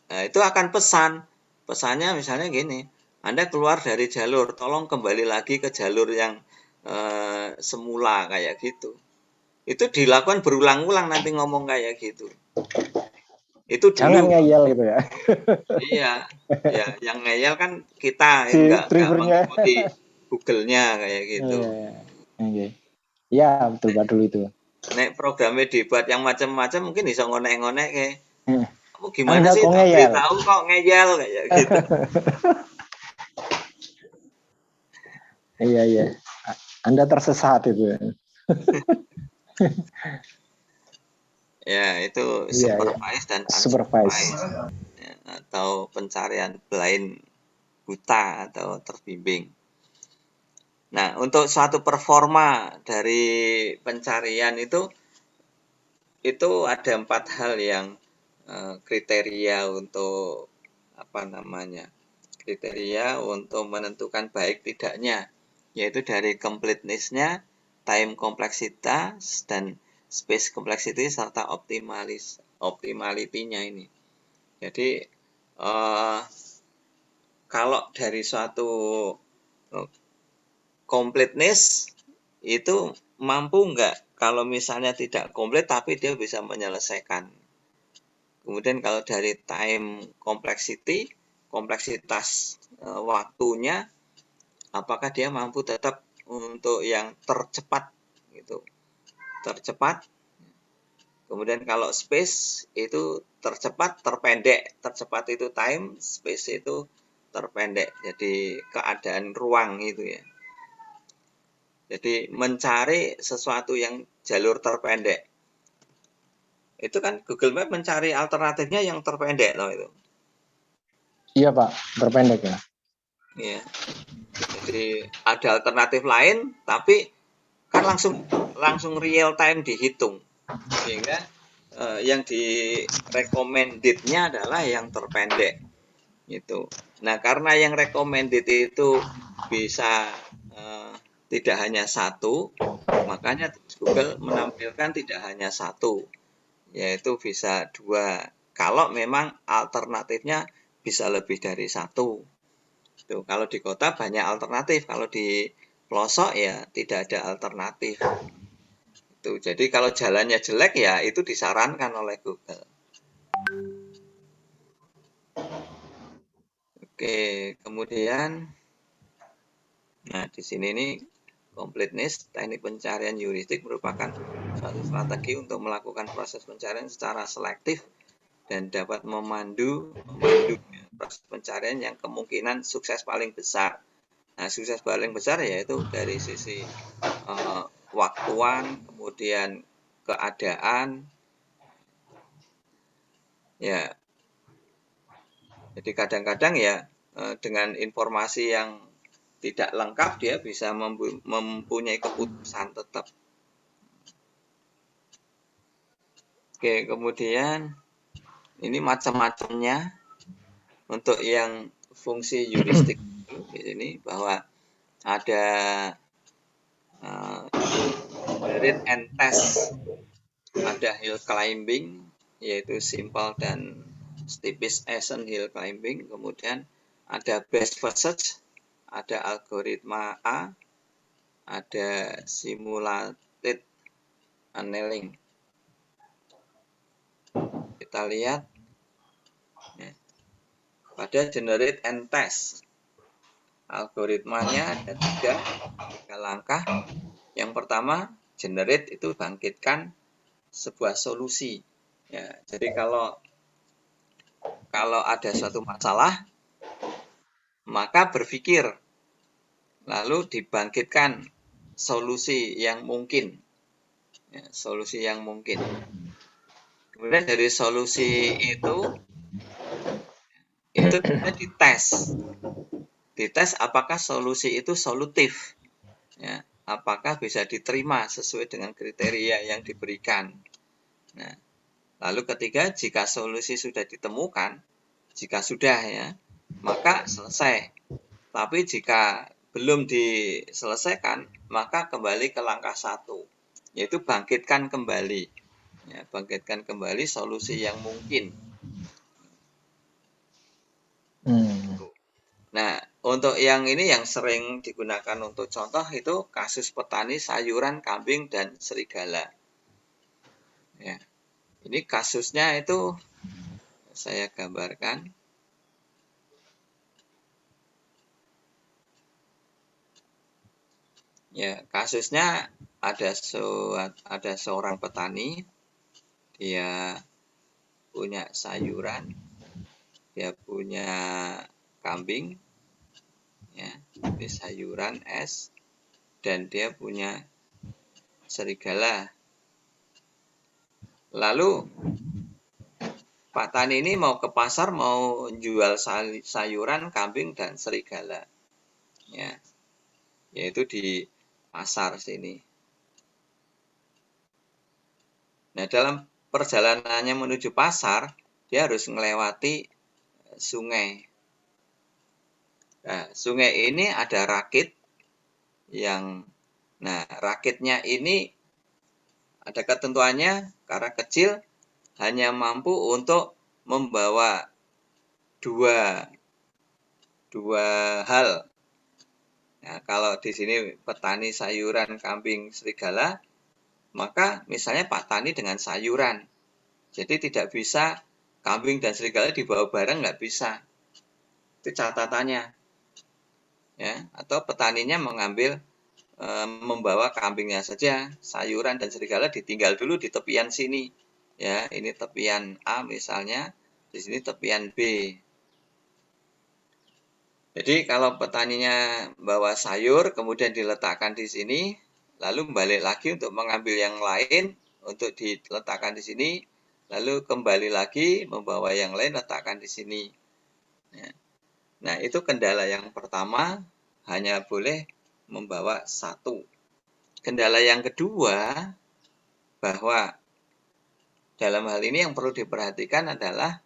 nah itu akan pesannya misalnya gini, Anda keluar dari jalur, tolong kembali lagi ke jalur yang semula kayak gitu. Itu dilakukan berulang-ulang nanti ngomong kayak gitu. Itu dulu. Jangan ngeyel gitu ya. Iya, ya yang ngeyel kan kita enggak mengikuti Google-nya kayak gitu. Iya, betul Pak dulu itu. Nek programnya dibuat yang macam-macam mungkin bisa ngonek-ngonek kayak. Kamu Anda gimana sih? Tahu kok ngeyel kayak gitu. Iya. Anda tersesat itu. Ya, itu supervised dan unsupervised. Ya, atau pencarian blind buta atau terbimbing. Nah, untuk suatu performa dari pencarian itu ada 4 hal yang kriteria untuk kriteria untuk menentukan baik tidaknya, yaitu dari completeness-nya, time kompleksitas, dan space complexity serta optimality-nya ini. Jadi kalau dari suatu completeness itu mampu enggak kalau misalnya tidak komplit tapi dia bisa menyelesaikan. Kemudian kalau dari time complexity, kompleksitas waktunya, apakah dia mampu tetap untuk yang tercepat gitu. Tercepat. Kemudian kalau space itu tercepat, terpendek. Tercepat itu time, space itu terpendek. Jadi keadaan ruang itu ya. Jadi mencari sesuatu yang jalur terpendek. Itu kan Google Map mencari alternatifnya yang terpendek loh itu. Iya Pak, terpendek ya. Iya. Jadi ada alternatif lain, tapi kan langsung real time dihitung, sehingga yang di recommended-nya adalah yang terpendek, gitu. Nah karena yang recommended itu bisa tidak hanya satu, makanya Google menampilkan tidak hanya satu, yaitu bisa 2. Kalau memang alternatifnya bisa lebih dari satu. Tuh, kalau di kota banyak alternatif, kalau di pelosok ya tidak ada alternatif. Tuh, jadi kalau jalannya jelek ya itu disarankan oleh Google. Oke, kemudian nah di sini nih completeness, teknik pencarian heuristik merupakan suatu strategi untuk melakukan proses pencarian secara selektif dan dapat memandu proses pencarian yang kemungkinan sukses paling besar. Nah, sukses paling besar yaitu dari sisi waktuan, kemudian keadaan, ya. Jadi kadang-kadang ya dengan informasi yang tidak lengkap dia bisa mempunyai keputusan tetap. Oke, kemudian ini macam-macamnya untuk yang fungsi heuristik di sini bahwa ada read and test, ada hill climbing yaitu simple dan steepest ascent hill climbing, kemudian ada best first search, ada algoritma A, ada simulated annealing. Kita lihat ya, pada generate and test algoritmanya ada tiga langkah. Yang pertama, generate itu bangkitkan sebuah solusi. Ya, jadi kalau ada suatu masalah, maka berpikir, lalu dibangkitkan solusi yang mungkin. Ya, solusi yang mungkin. Kemudian dari solusi itu kita dites. Dites apakah solusi itu solutif. Ya, apakah bisa diterima sesuai dengan kriteria yang diberikan. Nah, lalu ketiga, jika solusi sudah ditemukan, jika sudah ya, maka selesai. Tapi jika belum diselesaikan, maka kembali ke langkah 1, yaitu bangkitkan kembali. Ya, bangkitkan kembali solusi yang mungkin. Nah, untuk yang ini yang sering digunakan untuk contoh itu kasus petani sayuran, kambing, dan serigala. Ya, ini kasusnya itu saya gambarkan. Ya, kasusnya ada seorang petani, dia punya sayuran, dia punya kambing, ya, ini sayuran es, dan dia punya serigala. Lalu Pak Tani ini mau ke pasar mau jual sayuran, kambing, dan serigala, ya, yaitu di pasar sini. Nah, dalam perjalanannya menuju pasar, dia harus melewati sungai. Nah, sungai ini ada rakit rakitnya ini ada ketentuannya karena kecil hanya mampu untuk membawa dua hal. Nah, kalau di sini petani sayuran, kambing, serigala, maka misalnya Pak Tani dengan sayuran. Jadi tidak bisa kambing dan serigala dibawa bareng, nggak bisa. Itu catatannya. Ya, atau petaninya membawa kambingnya saja, sayuran dan serigala ditinggal dulu di tepian sini. Ya, ini tepian A misalnya, di sini tepian B. Jadi kalau petaninya bawa sayur kemudian diletakkan di sini, lalu balik lagi untuk mengambil yang lain untuk diletakkan di sini, lalu kembali lagi membawa yang lain letakkan di sini. Ya. Nah, itu kendala yang pertama, hanya boleh membawa satu. Kendala yang kedua, bahwa dalam hal ini yang perlu diperhatikan adalah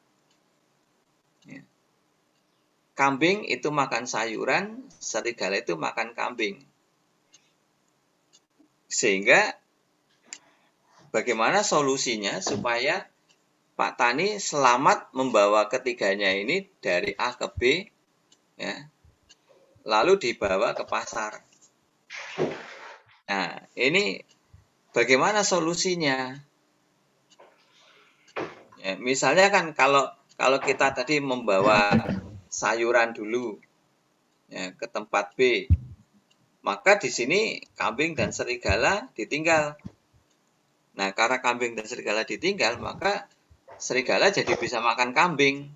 ya, kambing itu makan sayuran, serigala itu makan kambing. Sehingga bagaimana solusinya supaya Pak Tani selamat membawa ketiganya ini dari A ke B, ya, lalu dibawa ke pasar. Nah, ini bagaimana solusinya? Ya, misalnya kan kalau kita tadi membawa sayuran dulu, ya, ke tempat B, maka di sini kambing dan serigala ditinggal. Nah, karena kambing dan serigala ditinggal, maka serigala jadi bisa makan kambing.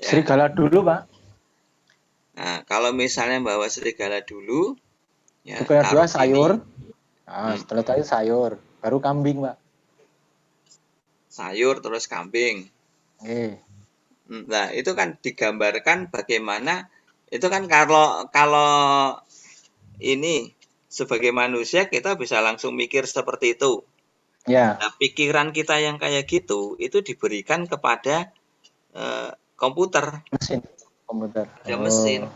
Ya. Serigala dulu, Pak. Nah, kalau misalnya bawa serigala dulu, ya, Itu kedua taruh sayur. sini, Nah, setelah itu sayur, baru kambing, Pak. sayur terus kambing. Nah, itu kan digambarkan bagaimana itu kan kalau ini sebagai manusia kita bisa langsung mikir seperti itu. Ya, Nah, pikiran kita yang kayak gitu itu diberikan kepada komputer, mesin komputer. ada mesin.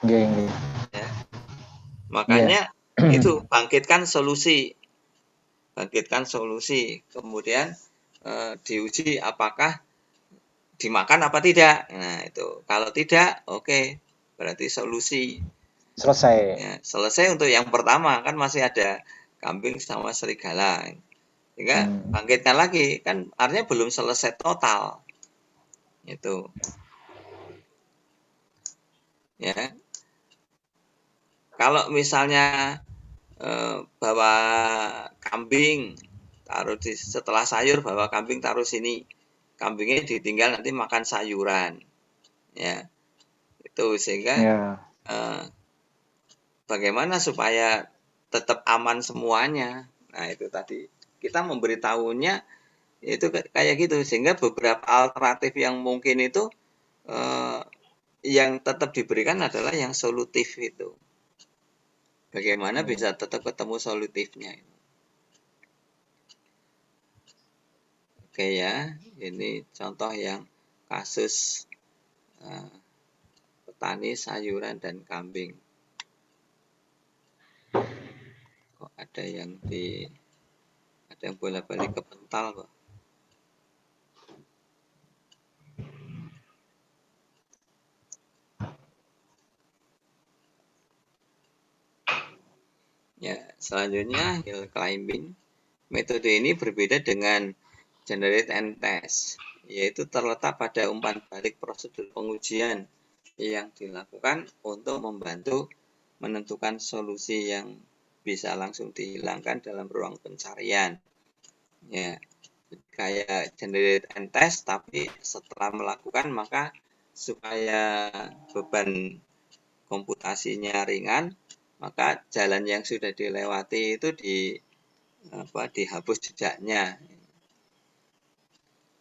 Nggih. Ya. Makanya itu bangkitkan solusi, kemudian diuji apakah dimakan apa tidak. Nah, itu kalau tidak, oke, berarti solusi. Selesai. Ya, selesai untuk yang pertama, kan masih ada kambing sama serigala. Sehingga bangkitkan lagi, kan artinya belum selesai total. Itu. Ya. Kalau misalnya bawa kambing, taruh setelah sayur bawa kambing taruh sini. Kambingnya ditinggal nanti makan sayuran. Ya. Itu sehingga bagaimana supaya tetap aman semuanya. Nah, itu tadi kita memberitahunya itu kayak gitu, sehingga beberapa alternatif yang mungkin itu yang tetap diberikan adalah yang solutif itu. Bagaimana bisa tetap ketemu solutifnya. Oke ya, ini contoh yang kasus petani sayuran dan kambing. Kok ada yang bolak-balik ke pental kok. Ya, selanjutnya hill climbing. Metode ini berbeda dengan generate and test, yaitu terletak pada umpan balik prosedur pengujian yang dilakukan untuk membantu menentukan solusi yang bisa langsung dihilangkan dalam ruang pencarian. Ya, kayak generate and test, tapi setelah melakukan maka supaya beban komputasinya ringan, maka jalan yang sudah dilewati itu dihapus jejaknya.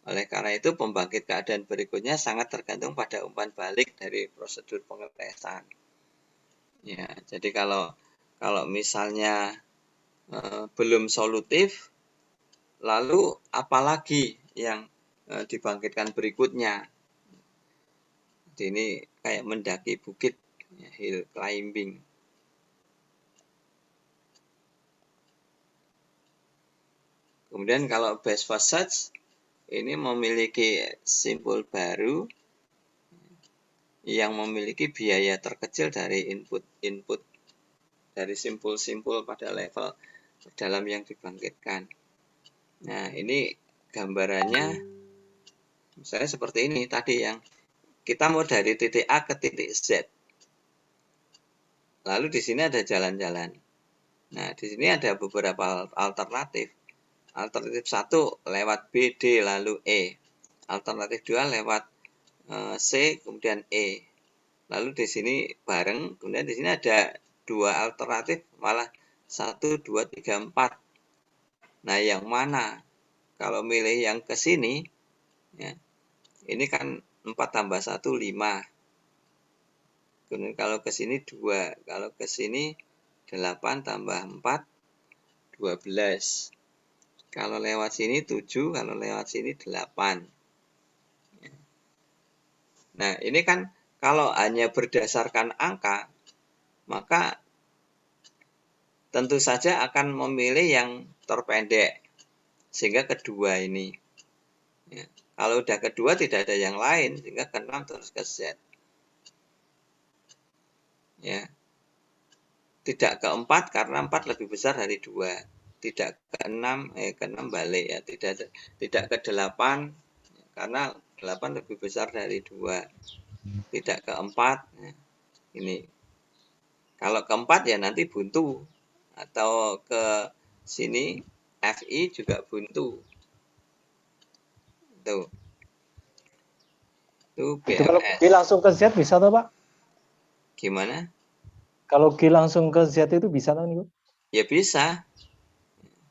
Oleh karena itu, pembangkit keadaan berikutnya sangat tergantung pada umpan balik dari prosedur pengetesan. Ya, jadi kalau misalnya belum solutif, lalu apalagi yang dibangkitkan berikutnya? Jadi ini kayak mendaki bukit, ya, hill climbing. Kemudian kalau best first search ini memiliki simpul baru yang memiliki biaya terkecil dari input dari simpul-simpul pada level dalam yang dibangkitkan. Nah, ini gambarannya misalnya seperti ini tadi, yang kita mau dari titik A ke titik Z. Lalu di sini ada jalan-jalan. Nah, di sini ada beberapa alternatif. Alternatif 1 lewat B, D, lalu E. Alternatif 2 lewat C, kemudian E. Lalu di sini bareng, kemudian di sini ada 2 alternatif, malah 1, 2, 3, 4. Nah, yang mana? Kalau milih yang ke sini, ya, ini kan 4 tambah 1, 5. Kemudian kalau ke sini 2. Kalau ke sini 8 tambah 4, 12. Kalau lewat sini 7, kalau lewat sini 8. Nah, ini kan kalau hanya berdasarkan angka, maka tentu saja akan memilih yang terpendek. Sehingga kedua ini. Ya. Kalau udah kedua tidak ada yang lain, sehingga ke-6 terus ke Z. Ya. Tidak ke-4 karena 4 lebih besar dari 2. Tidak ke-6, ke-6 balik ya. Tidak ke-8 karena 8 lebih besar dari 2. Tidak ke-4, ya. Ini. Kalau ke-4 ya nanti buntu. Atau ke sini FI juga buntu. Tuh. Itu Itu kalau BMS. G langsung ke Z bisa toh, Pak? Gimana? Kalau G langsung ke Z itu bisa toh nih, Pak? Ya bisa.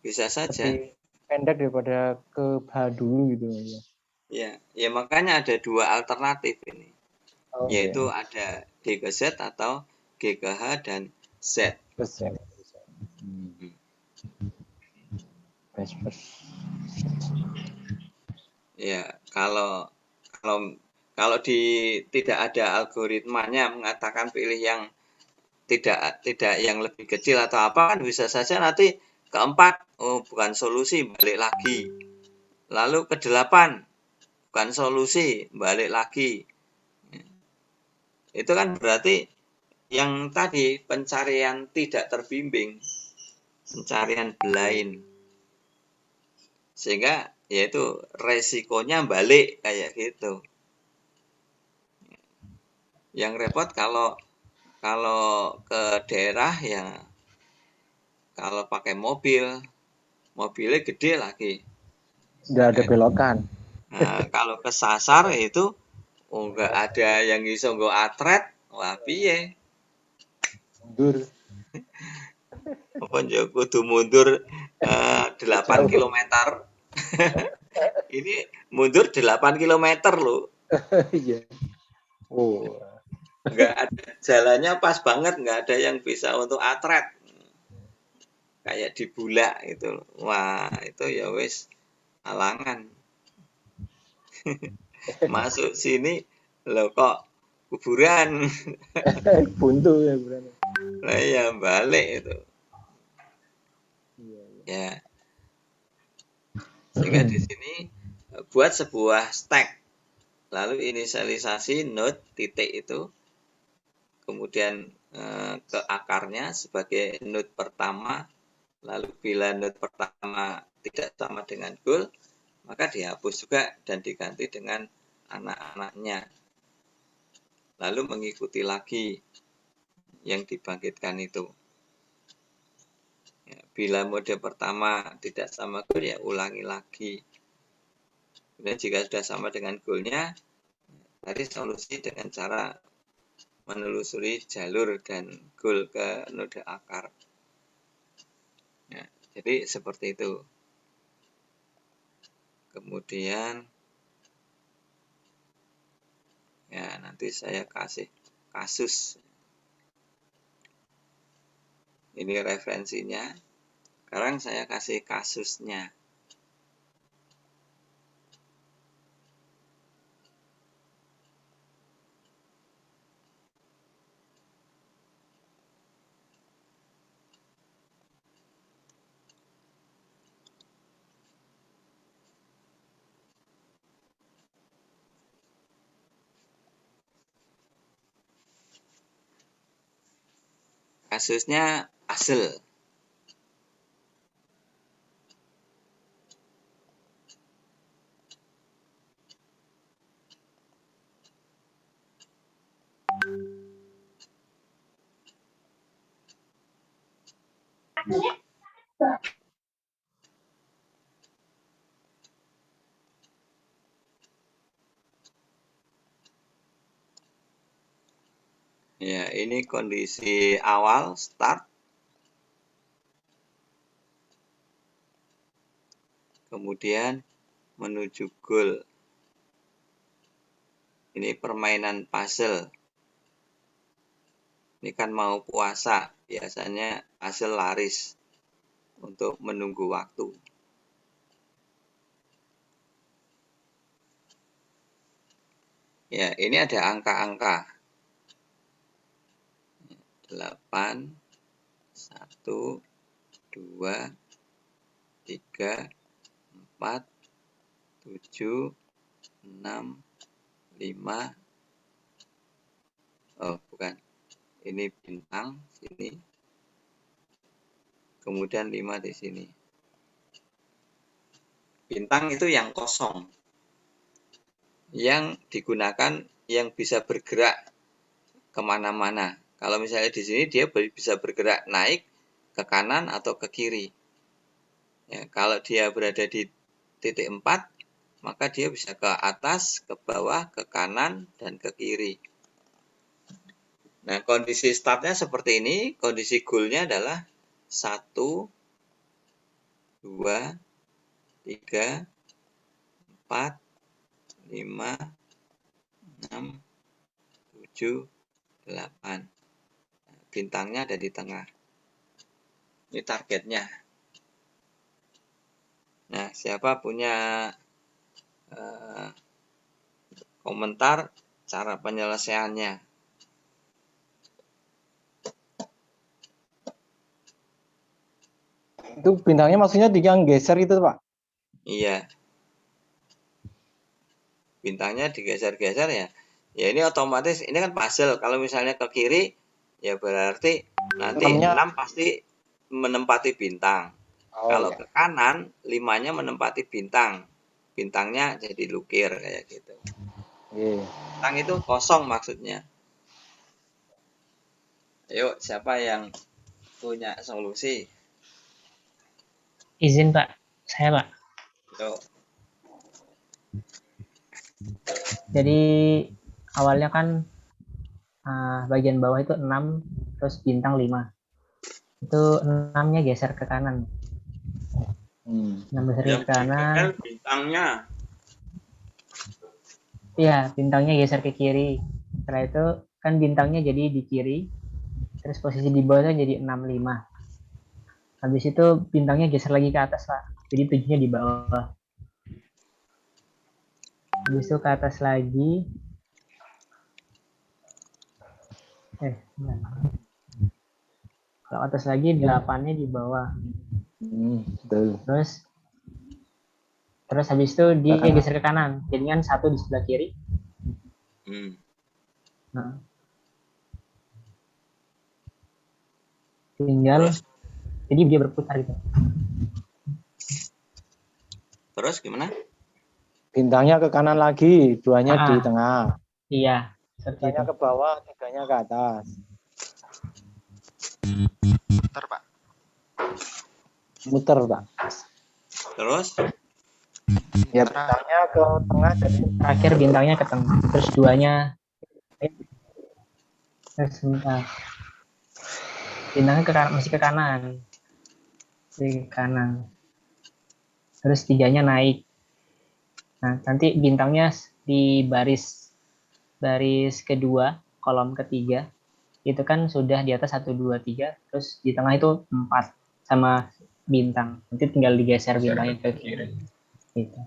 Bisa saja. Lebih pendek daripada ke H dulu gitu ya. Ya makanya ada dua alternatif ini. Oke. Yaitu ada D ke Z atau G ke H dan Z. Ke Z. Best. Ya, kalau tidak ada algoritmanya mengatakan pilih yang tidak yang lebih kecil atau apa, kan bisa saja nanti ke-4 bukan solusi, balik lagi. Lalu ke-8 bukan solusi, balik lagi. Itu kan berarti yang tadi pencarian tidak terbimbing, pencarian blind. Sehingga yaitu resikonya balik kayak gitu. Yang repot kalau ke daerah ya, kalau pakai mobilnya gede lagi. Nggak ada belokan. Nah, kalau kesasar itu nggak ada yang iso nggo atret, wah piye? Mundur. Apa yo kudu mundur 8 km. Ini mundur 8 km loh. Iya. Oh. Nggak ada jalannya pas banget, nggak ada yang bisa untuk atret. Kayak di bulak itu. Wah, itu ya wis halangan. Masuk sini loh kok kuburan. Buntu ya berarti. Lah ya balik itu. Iya. Ya. Sehingga di sini buat sebuah stack. Lalu inisialisasi node titik itu. Kemudian ke akarnya sebagai node pertama. Lalu bila node pertama tidak sama dengan goal, maka dihapus juga dan diganti dengan anak-anaknya. Lalu mengikuti lagi yang dibangkitkan itu. Ya, bila mode pertama tidak sama goal, ya ulangi lagi. Kemudian jika sudah sama dengan goalnya, cari solusi dengan cara menelusuri jalur dan goal ke node akar. Ya, jadi seperti itu. Kemudian ya nanti saya kasih kasus. Ini referensinya. Sekarang saya kasih kasusnya. Kasusnya asal. Ya, ini kondisi awal start. Kemudian menuju goal. Ini permainan puzzle. Ini kan mau puasa, biasanya puzzle laris untuk menunggu waktu. Ya, ini ada angka-angka. 8, 1, 2, 3, 4, 7, 6, 5. Oh, bukan. Ini bintang sini. Kemudian 5 di sini. Bintang itu yang kosong. Yang digunakan yang bisa bergerak kemana-mana. Kalau misalnya di sini dia bisa bergerak naik ke kanan atau ke kiri. Ya, kalau dia berada di titik 4, maka dia bisa ke atas, ke bawah, ke kanan, dan ke kiri. Nah, kondisi startnya seperti ini. Kondisi goalnya adalah 1, 2, 3, 4, 5, 6, 7, 8. Bintangnya ada di tengah. Ini targetnya. Nah, siapa punya komentar cara penyelesaiannya? Itu bintangnya maksudnya yang geser itu Pak? Iya. Bintangnya digeser-geser ya. Ya ini otomatis, ini kan puzzle. Kalau misalnya ke kiri, ya berarti nanti 6 pasti menempati bintang. Kalau ke kanan, 5-nya menempati bintang. Bintangnya jadi lukir kayak gitu. Bintang itu kosong maksudnya. Ayo, siapa yang punya solusi? Izin Pak, saya Pak. Yuk. Jadi awalnya kan bagian bawah itu 6, terus bintang 5. Itu 6-nya geser ke kanan. 6 geser ke kanan. Bintangnya. Iya, bintangnya geser ke kiri. Setelah itu kan bintangnya jadi di kiri. Terus posisi di bawahnya jadi 6, 5. Habis itu bintangnya geser lagi ke atas, Pak. Jadi 7-nya di bawah. Habis itu ke atas lagi. Kalau atas lagi 8-nya di bawah. Terus habis itu dia geser ke kanan. Jadi kan 1 di sebelah kiri. Nah, tinggal jadi dia berputar gitu. Terus gimana? Bintangnya ke kanan lagi, 2-nya di tengah. Iya, seperti itu. 3-nya ke bawah, 3-nya ke atas. Muter, Pak. Muter, Pak. Terus? Ya, bintangnya ke tengah jadi Terakhir bintangnya ke tengah. Terus 2-nya sebentar. Bintangnya masih ke kanan. Ke kanan. Terus 3-nya naik. Nah, nanti bintangnya di baris kedua, kolom ketiga, itu kan sudah di atas 1, 2, 3, terus di tengah itu 4 sama bintang. Nanti tinggal digeser bintangnya ke kiri. Gitu.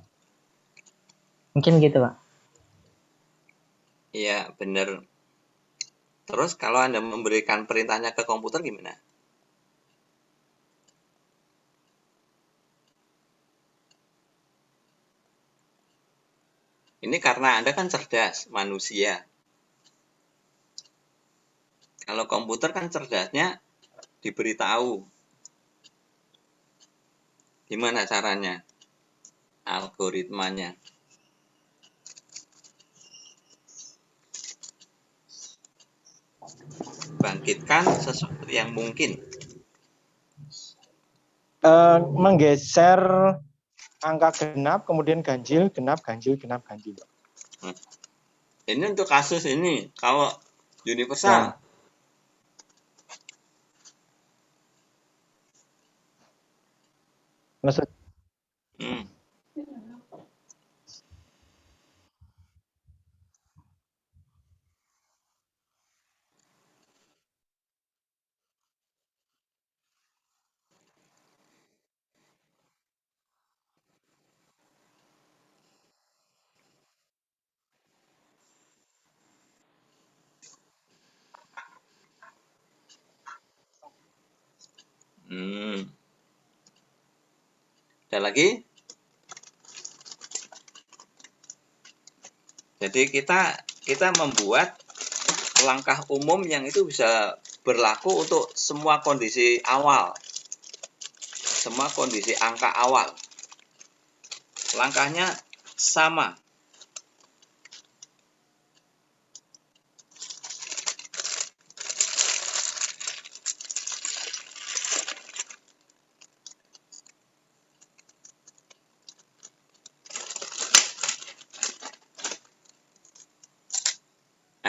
Mungkin gitu, Pak. Iya, benar. Terus kalau Anda memberikan perintahnya ke komputer gimana? Ini karena Anda kan cerdas, manusia. Kalau komputer kan cerdasnya diberitahu. Gimana caranya? Algoritmanya. Bangkitkan sesuatu yang mungkin. menggeser angka genap, kemudian ganjil, genap, ganjil, genap, ganjil. Ini untuk kasus ini. Kalau universal. Ya. Maksud Ada lagi? Jadi kita membuat langkah umum yang itu bisa berlaku untuk semua kondisi awal. Semua kondisi angka awal. Langkahnya sama.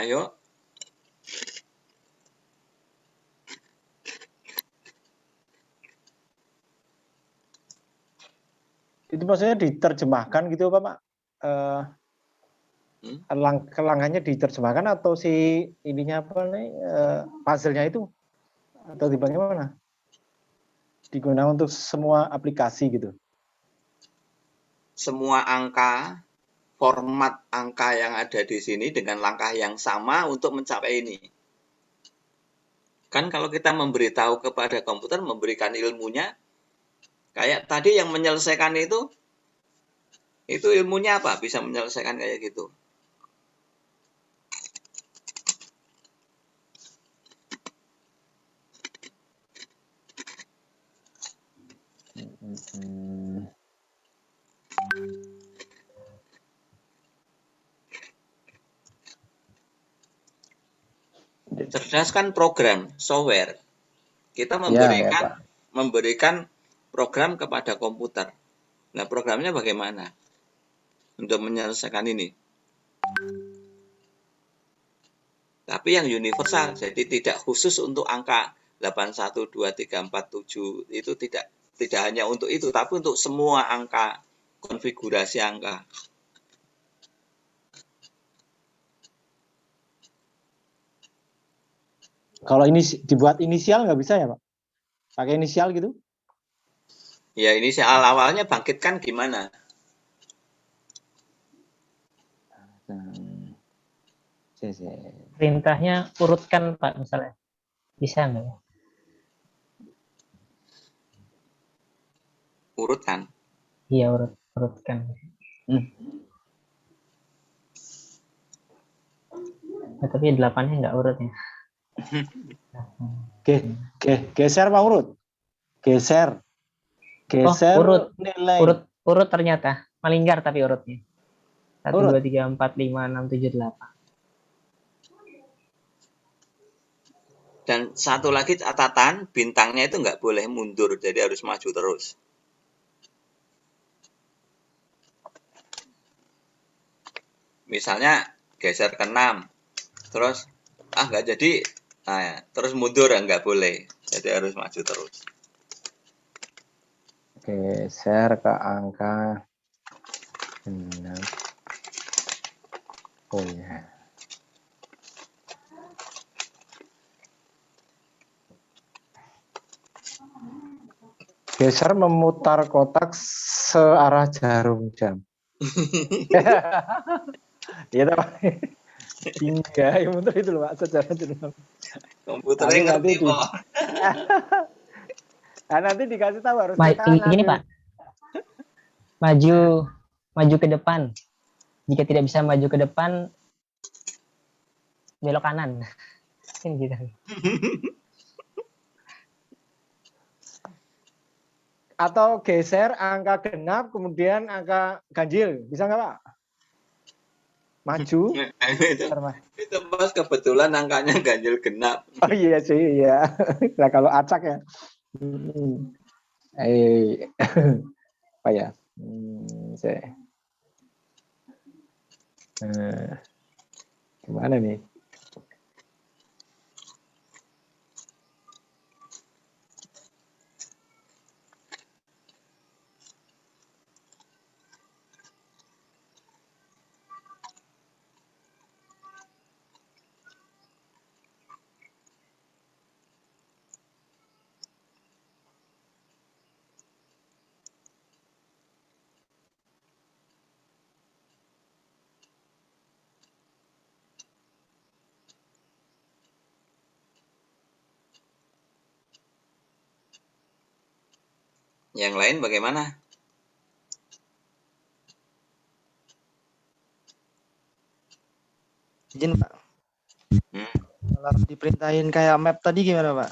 Ayo. Itu maksudnya diterjemahkan gitu Pak? Langkahnya diterjemahkan atau si ininya apa nih puzzle-nya itu atau bagaimana? Digunakan untuk semua aplikasi gitu. Semua angka, format angka yang ada di sini dengan langkah yang sama untuk mencapai ini. Kan kalau kita memberitahu kepada komputer, memberikan ilmunya, kayak tadi yang menyelesaikan itu ilmunya apa? Bisa menyelesaikan kayak gitu. Cerdas kan program, software. Kita memberikan program kepada komputer. Nah, programnya bagaimana untuk menyelesaikan ini? Tapi yang universal, jadi tidak khusus untuk angka 8, 1, 2, 3, 4, 7. Itu tidak hanya untuk itu, tapi untuk semua angka, konfigurasi angka. Kalau ini dibuat inisial nggak bisa ya Pak? Pakai inisial gitu? Ya, ini awalnya bangkitkan gimana? Perintahnya urutkan Pak misalnya. Bisa nggak? Urutkan. Iya, urutkan. Nah, tapi 8-nya nggak urut ya. Geser Pak urut. Geser urut. nilai. Urut ternyata. Melingkar tapi urutnya. 1, 2, 3, 4, 5, 6, 7, 8. Dan satu lagi catatan, bintangnya itu nggak boleh mundur, jadi harus maju terus. Misalnya geser ke 6, terus nggak jadi, terus mundur nggak boleh, jadi harus maju terus. Geser ke angka 6. Oh ya. Geser memutar kotak searah jarum jam. Iya Pak. Hingga yang muter itu loh Pak, secara jarum. Komputernya ngerti kok. Nah, nanti dikasih tahu harus ke kanan. Gini Pak. Maju ke depan. Jika tidak bisa maju ke depan, belok kanan. Gitu. Atau geser angka genap kemudian angka ganjil, bisa nggak Pak? Maju. itu pas kebetulan angkanya ganjil genap. Oh iya sih, iya. Nah kalau acak ya. Apa ya? Gimana nih? Yang lain bagaimana? Izin Pak. Hmm. Kalau diperintahin kayak map tadi gimana Pak?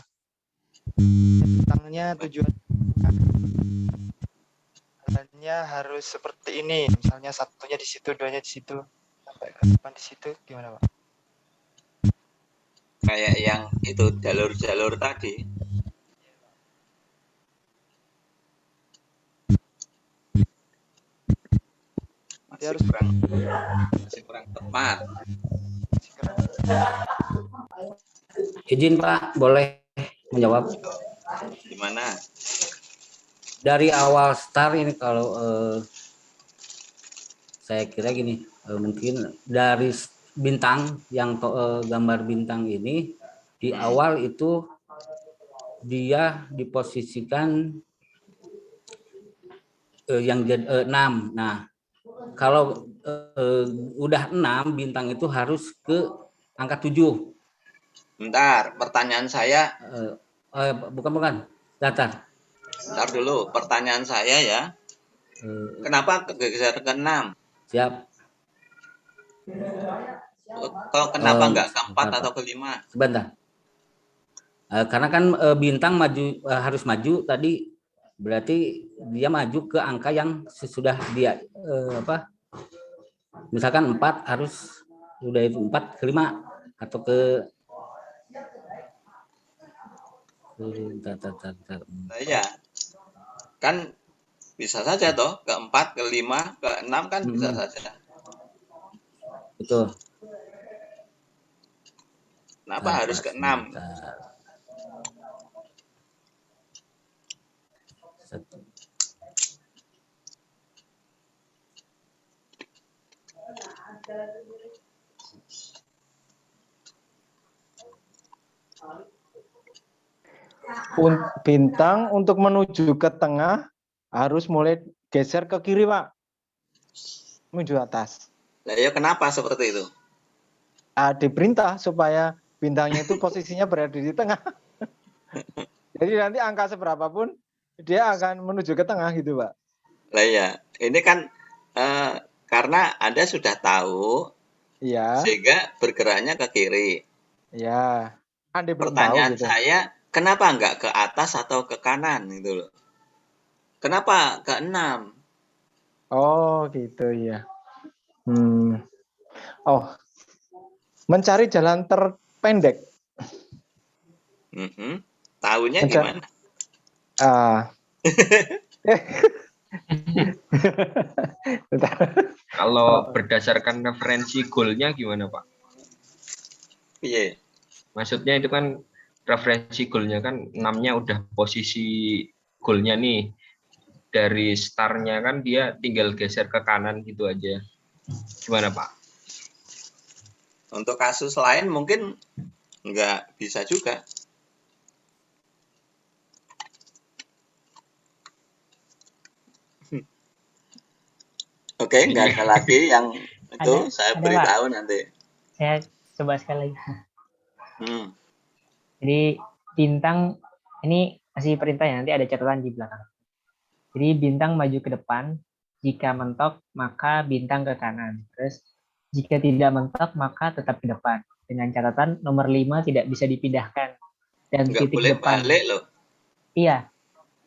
Bintangnya tujuan jalannya harus seperti ini. Misalnya satunya di situ, duanya di situ, sampai ke depan di situ, gimana Pak? Kayak yang itu jalur-jalur tadi. Dia harus Masih kurang tepat. Izin Pak, boleh menjawab. Gimana? Dari awal start ini kalau saya kira gini, mungkin dari bintang yang gambar bintang ini di awal itu dia diposisikan yang jadi 6. Nah, kalau udah 6 bintang itu harus ke angka 7. Bentar, pertanyaan saya. Bukan. Datar. Bentar dulu, pertanyaan saya ya. Kenapa geser ke 6? Siap. Kalau kenapa nggak ke 4 Sebentar, atau Pak. ke 5? Sebentar. Karena kan bintang harus maju tadi, berarti dia maju ke angka yang sesudah dia misalkan 4 harus udah itu 4 ke 5 atau ke Nah, ya. Kan bisa saja toh, ke 4, ke 5, ke 6 kan bisa saja. Betul. Kenapa harus ke 6? Bintang untuk menuju ke tengah harus mulai geser ke kiri, Pak. Menuju atas. Nah, ya kenapa seperti itu? Diperintah supaya bintangnya itu posisinya berada di tengah. Jadi nanti angka seberapapun dia akan menuju ke tengah gitu, Pak. Lah ya, ini kan karena Anda sudah tahu, Iya. sehingga bergeraknya ke kiri. Iya. Anda belum Pertanyaan tahu gitu. saya, kenapa nggak ke atas atau ke kanan gitu loh? Kenapa ke 6? Oh, gitu ya. Oh, mencari jalan terpendek. Tahunya gimana? Kalau berdasarkan referensi goalnya gimana Pak? Iya. Maksudnya itu kan referensi goalnya kan 6-nya udah posisi goalnya nih. Dari startnya kan dia tinggal geser ke kanan gitu aja. Gimana Pak? Untuk kasus lain mungkin nggak bisa juga. Oke, nggak ada lagi yang itu saya beritahu nanti. Saya coba sekali lagi. Hmm. Jadi bintang ini masih perintah ya, nanti ada catatan di belakang. Jadi bintang maju ke depan, jika mentok maka bintang ke kanan. Terus jika tidak mentok maka tetap ke depan. Dengan catatan nomor 5 tidak bisa dipindahkan. Dan Nggak titik boleh depan. balik loh. Iya.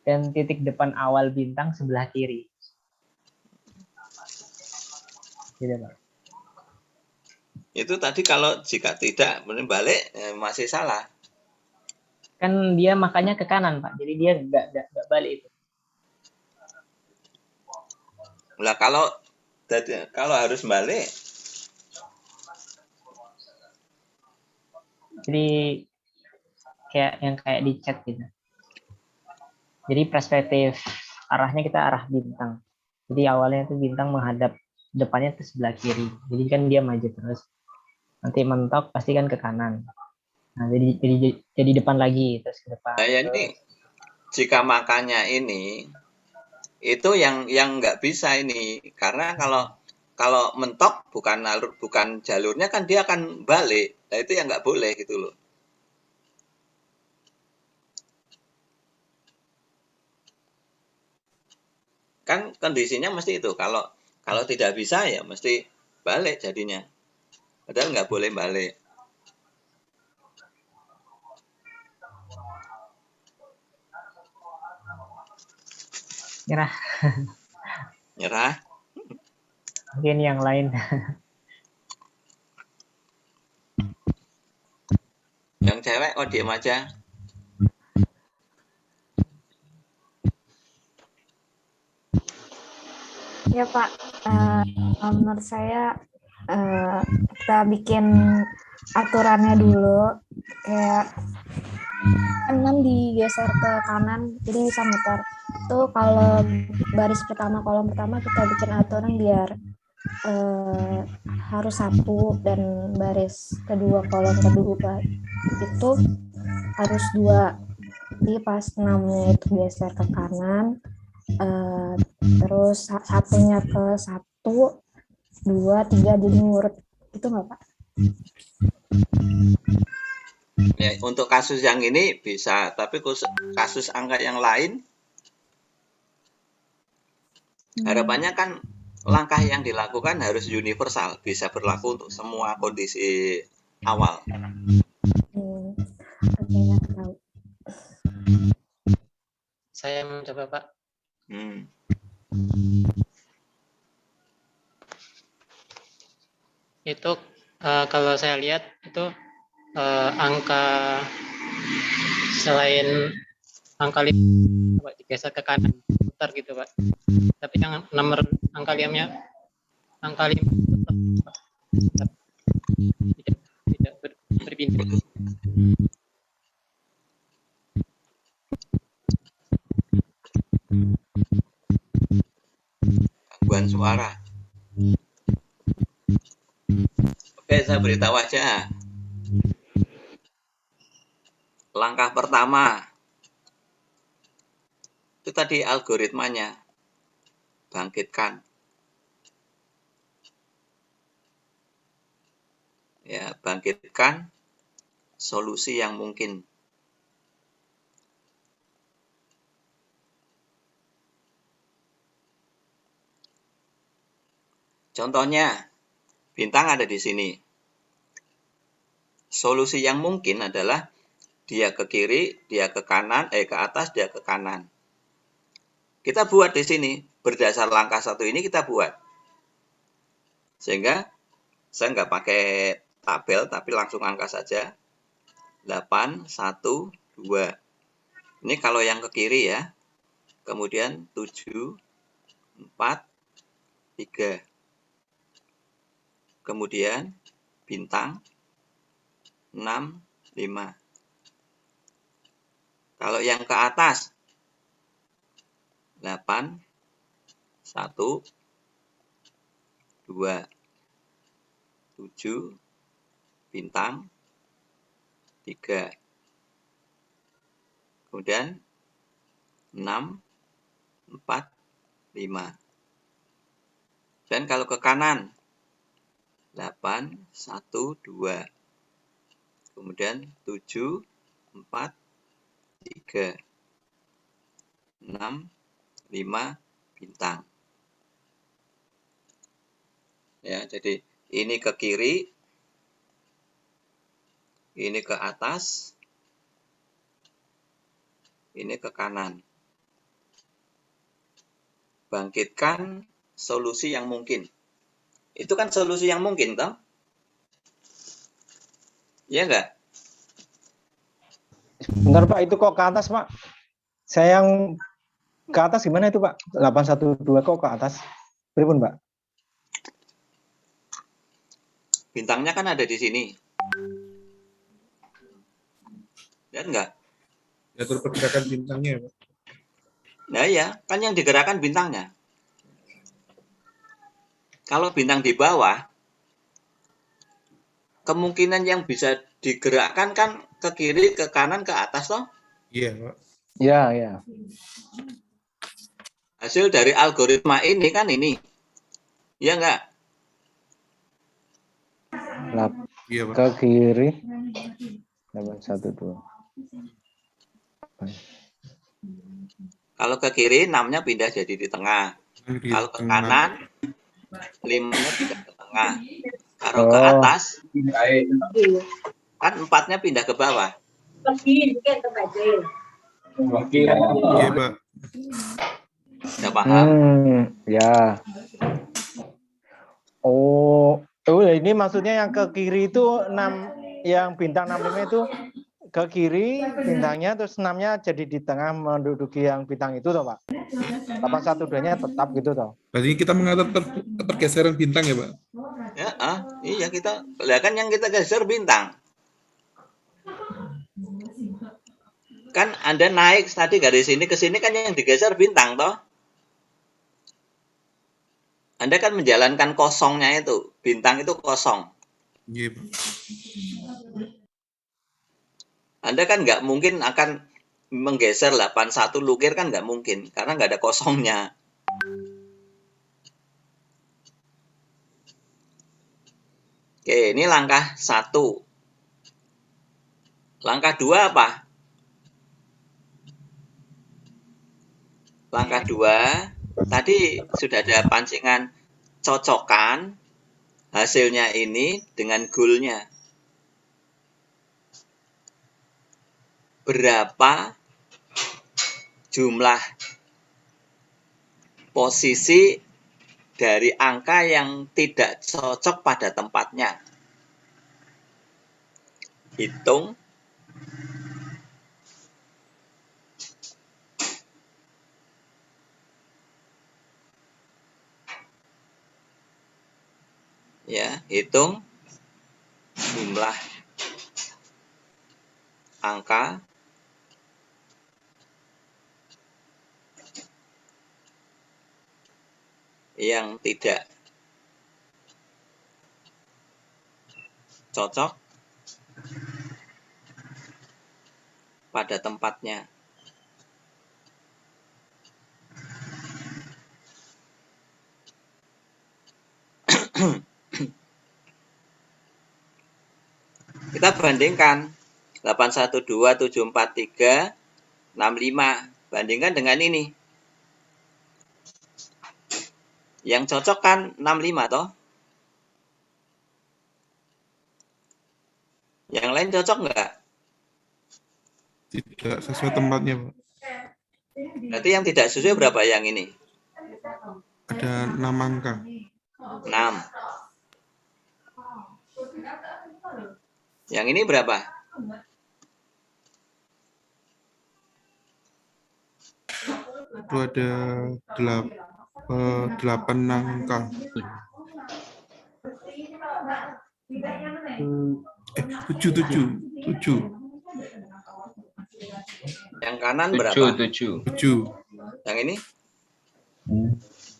Dan titik depan awal bintang sebelah kiri. Gitu, Pak. Itu tadi kalau jika tidak balik masih salah. Kan dia makanya ke kanan, Pak. Jadi dia nggak balik itu. Lah kalau harus balik, jadi kayak di chat gitu. Jadi perspektif arahnya kita arah bintang. Jadi awalnya itu bintang menghadap depannya ke sebelah kiri. Jadi kan dia maju terus. Nanti mentok pasti kan ke kanan. Nah, jadi depan lagi terus ke depan. Nah, ya ini jika makanya ini itu yang nggak bisa ini, karena kalau mentok bukan jalurnya kan dia akan balik. Nah, itu yang nggak boleh gitu loh. Kan kondisinya mesti itu, kalau tidak bisa ya mesti balik jadinya. Padahal nggak boleh balik. Nyerah. Nyerah. Mungkin yang lain. Yang cewek oh diem aja. Ya Pak, menurut saya kita bikin aturannya dulu, kayak 6 digeser ke kanan, jadi bisa muter. Itu kalau baris pertama, kolom pertama kita bikin aturan biar harus 1 dan baris kedua, kolom kedua itu harus 2. Jadi pas 6-nya itu geser ke kanan, terus 1-nya ke 1, 2, 3 jadi ngurut. Itu nggak Pak? Ya, untuk kasus yang ini bisa, tapi kasus angka yang lain harapannya kan langkah yang dilakukan harus universal, bisa berlaku untuk semua kondisi awal. Oke, nggak tahu. Saya mencoba Pak. Itu kalau saya lihat itu angka selain angka 5 Pak, digeser ke kanan putar gitu Pak. Tapi yang nomor angka 5-nya tetap tidak berpindah. Gangguan suara. Oke, saya beritahu aja. Langkah pertama itu tadi algoritmanya, bangkitkan. Ya, bangkitkan solusi yang mungkin. Contohnya, bintang ada di sini. Solusi yang mungkin adalah dia ke kiri, dia ke kanan, ke atas, dia ke kanan. Kita buat di sini, berdasar langkah 1 ini kita buat. Sehingga saya nggak pakai tabel, tapi langsung angka saja. 8, 1, 2. Ini kalau yang ke kiri ya. Kemudian 7, 4, 3. Kemudian bintang 6, 5. Kalau yang ke atas 8, 1, 2, 7, bintang 3. Kemudian 6, 4, 5. Dan kalau ke kanan 8, 1, 2. Kemudian 7, 4, 3. 6, 5, bintang. Ya, jadi ini ke kiri, ini ke atas, ini ke kanan. Bangkitkan solusi yang mungkin. Itu kan solusi yang mungkin, toh? Iya enggak? Bentar Pak, itu kok ke atas Pak? Saya yang ke atas gimana itu Pak? 812 kok ke atas? Pripun Pak? Bintangnya kan ada di sini. Lihat enggak? Diatur pergerakan bintangnya Pak. Nah ya, kan yang digerakkan bintangnya. Kalau bintang di bawah, kemungkinan yang bisa digerakkan kan ke kiri, ke kanan, ke atas toh? Iya Pak. Iya, iya. Hasil dari algoritma ini kan ini. Iya enggak? Iya Pak. Ke kiri 812. Kalau ke kiri 6-nya pindah jadi di tengah. Kalau ke kanan 5-nya pindah ke tengah. taruh ke atas, kan 4-nya pindah ke bawah. Iya, Pak. Udah paham? Ya. Oh, ini maksudnya yang ke kiri itu 6, yang bintang 65 itu ke kiri bintangnya, terus 6-nya jadi di tengah menduduki yang bintang itu toh, Pak? 812-nya tetap gitu toh? Berarti kita mengatur pergeseran bintang ya, Pak? Ya, iya kita, lihat kan yang kita geser bintang. Kan Anda naik tadi dari sini ke sini kan yang digeser bintang toh. Anda kan menjalankan kosongnya itu, bintang itu kosong. Iya, Pak. Anda kan nggak mungkin akan menggeser 81 lukir kan nggak mungkin, karena nggak ada kosongnya. Oke, ini langkah 1. Langkah 2 apa? Langkah 2, tadi sudah ada pancingan cocokkan hasilnya ini dengan goalnya. Berapa jumlah posisi dari angka yang tidak cocok pada tempatnya. Hitung ya, hitung jumlah angka yang tidak cocok pada tempatnya. Kita bandingkan 812, 743, 65. Bandingkan dengan ini. Yang cocok kan 65 toh? Yang lain cocok nggak? Tidak sesuai tempatnya, Pak. Berarti yang tidak sesuai berapa yang ini? Ada 6 angka. 6. Yang ini berapa? Itu ada 8 angka. 7. Yang kanan berapa? 7. Yang ini?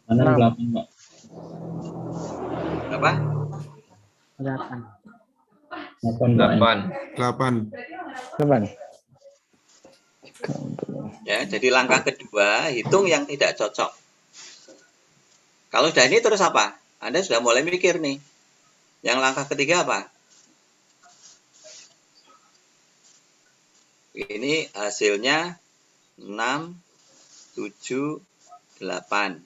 Kanan 8, Pak. Berapa? 8. Ya, jadi langkah kedua, hitung yang tidak cocok. Kalau sudah ini terus apa? Anda sudah mulai mikir nih. Yang langkah ketiga apa? Ini hasilnya 6, 7, 8.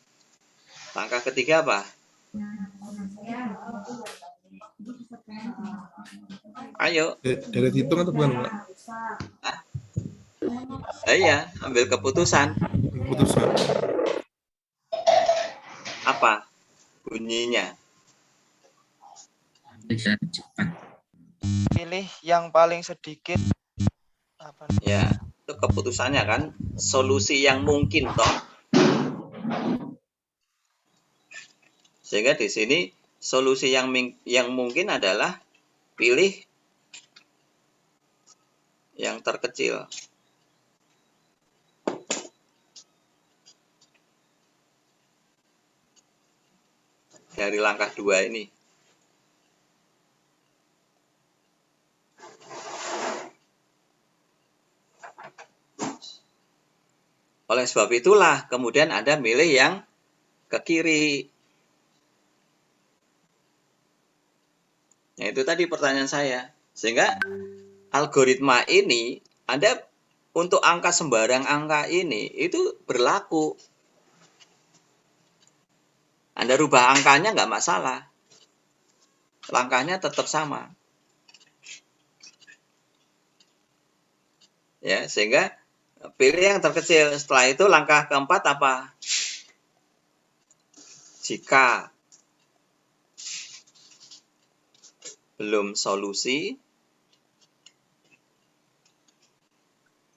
Langkah ketiga apa? Ayo. Dari hitung atau bukan, Pak? Iya, ambil keputusan. Keputusan. Apa bunyinya? Pilih yang paling sedikit. Ya, itu keputusannya kan. Solusi yang mungkin toh. Sehingga di sini solusi yang mungkin adalah pilih yang terkecil. Dari langkah 2 ini. Oleh sebab itulah kemudian Anda milih yang ke kiri. Nah, itu tadi pertanyaan saya. Sehingga algoritma ini, Anda untuk angka sembarang angka ini, itu berlaku. Anda rubah angkanya nggak masalah. langkahnya tetap sama. Ya, sehingga pilih yang terkecil. Setelah itu langkah keempat apa? Jika belum solusi,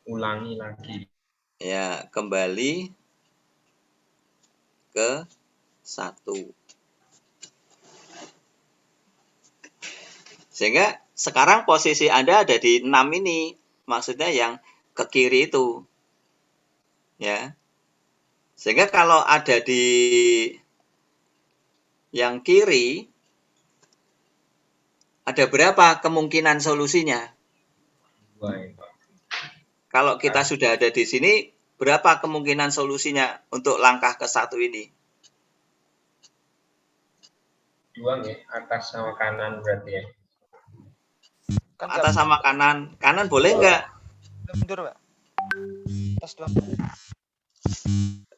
Ulangi lagi. ya kembali ke 1. Sehingga sekarang posisi Anda ada di 6 ini. Maksudnya yang ke kiri itu. Ya. Sehingga kalau ada di yang kiri, ada berapa kemungkinan solusinya? Kalau kita sudah ada di sini, berapa kemungkinan solusinya untuk langkah ke 1 ini? 2 nih, atas sama kanan berarti ya. Atas sama kanan. Kanan boleh nggak? Mundur, Pak. Atas 2.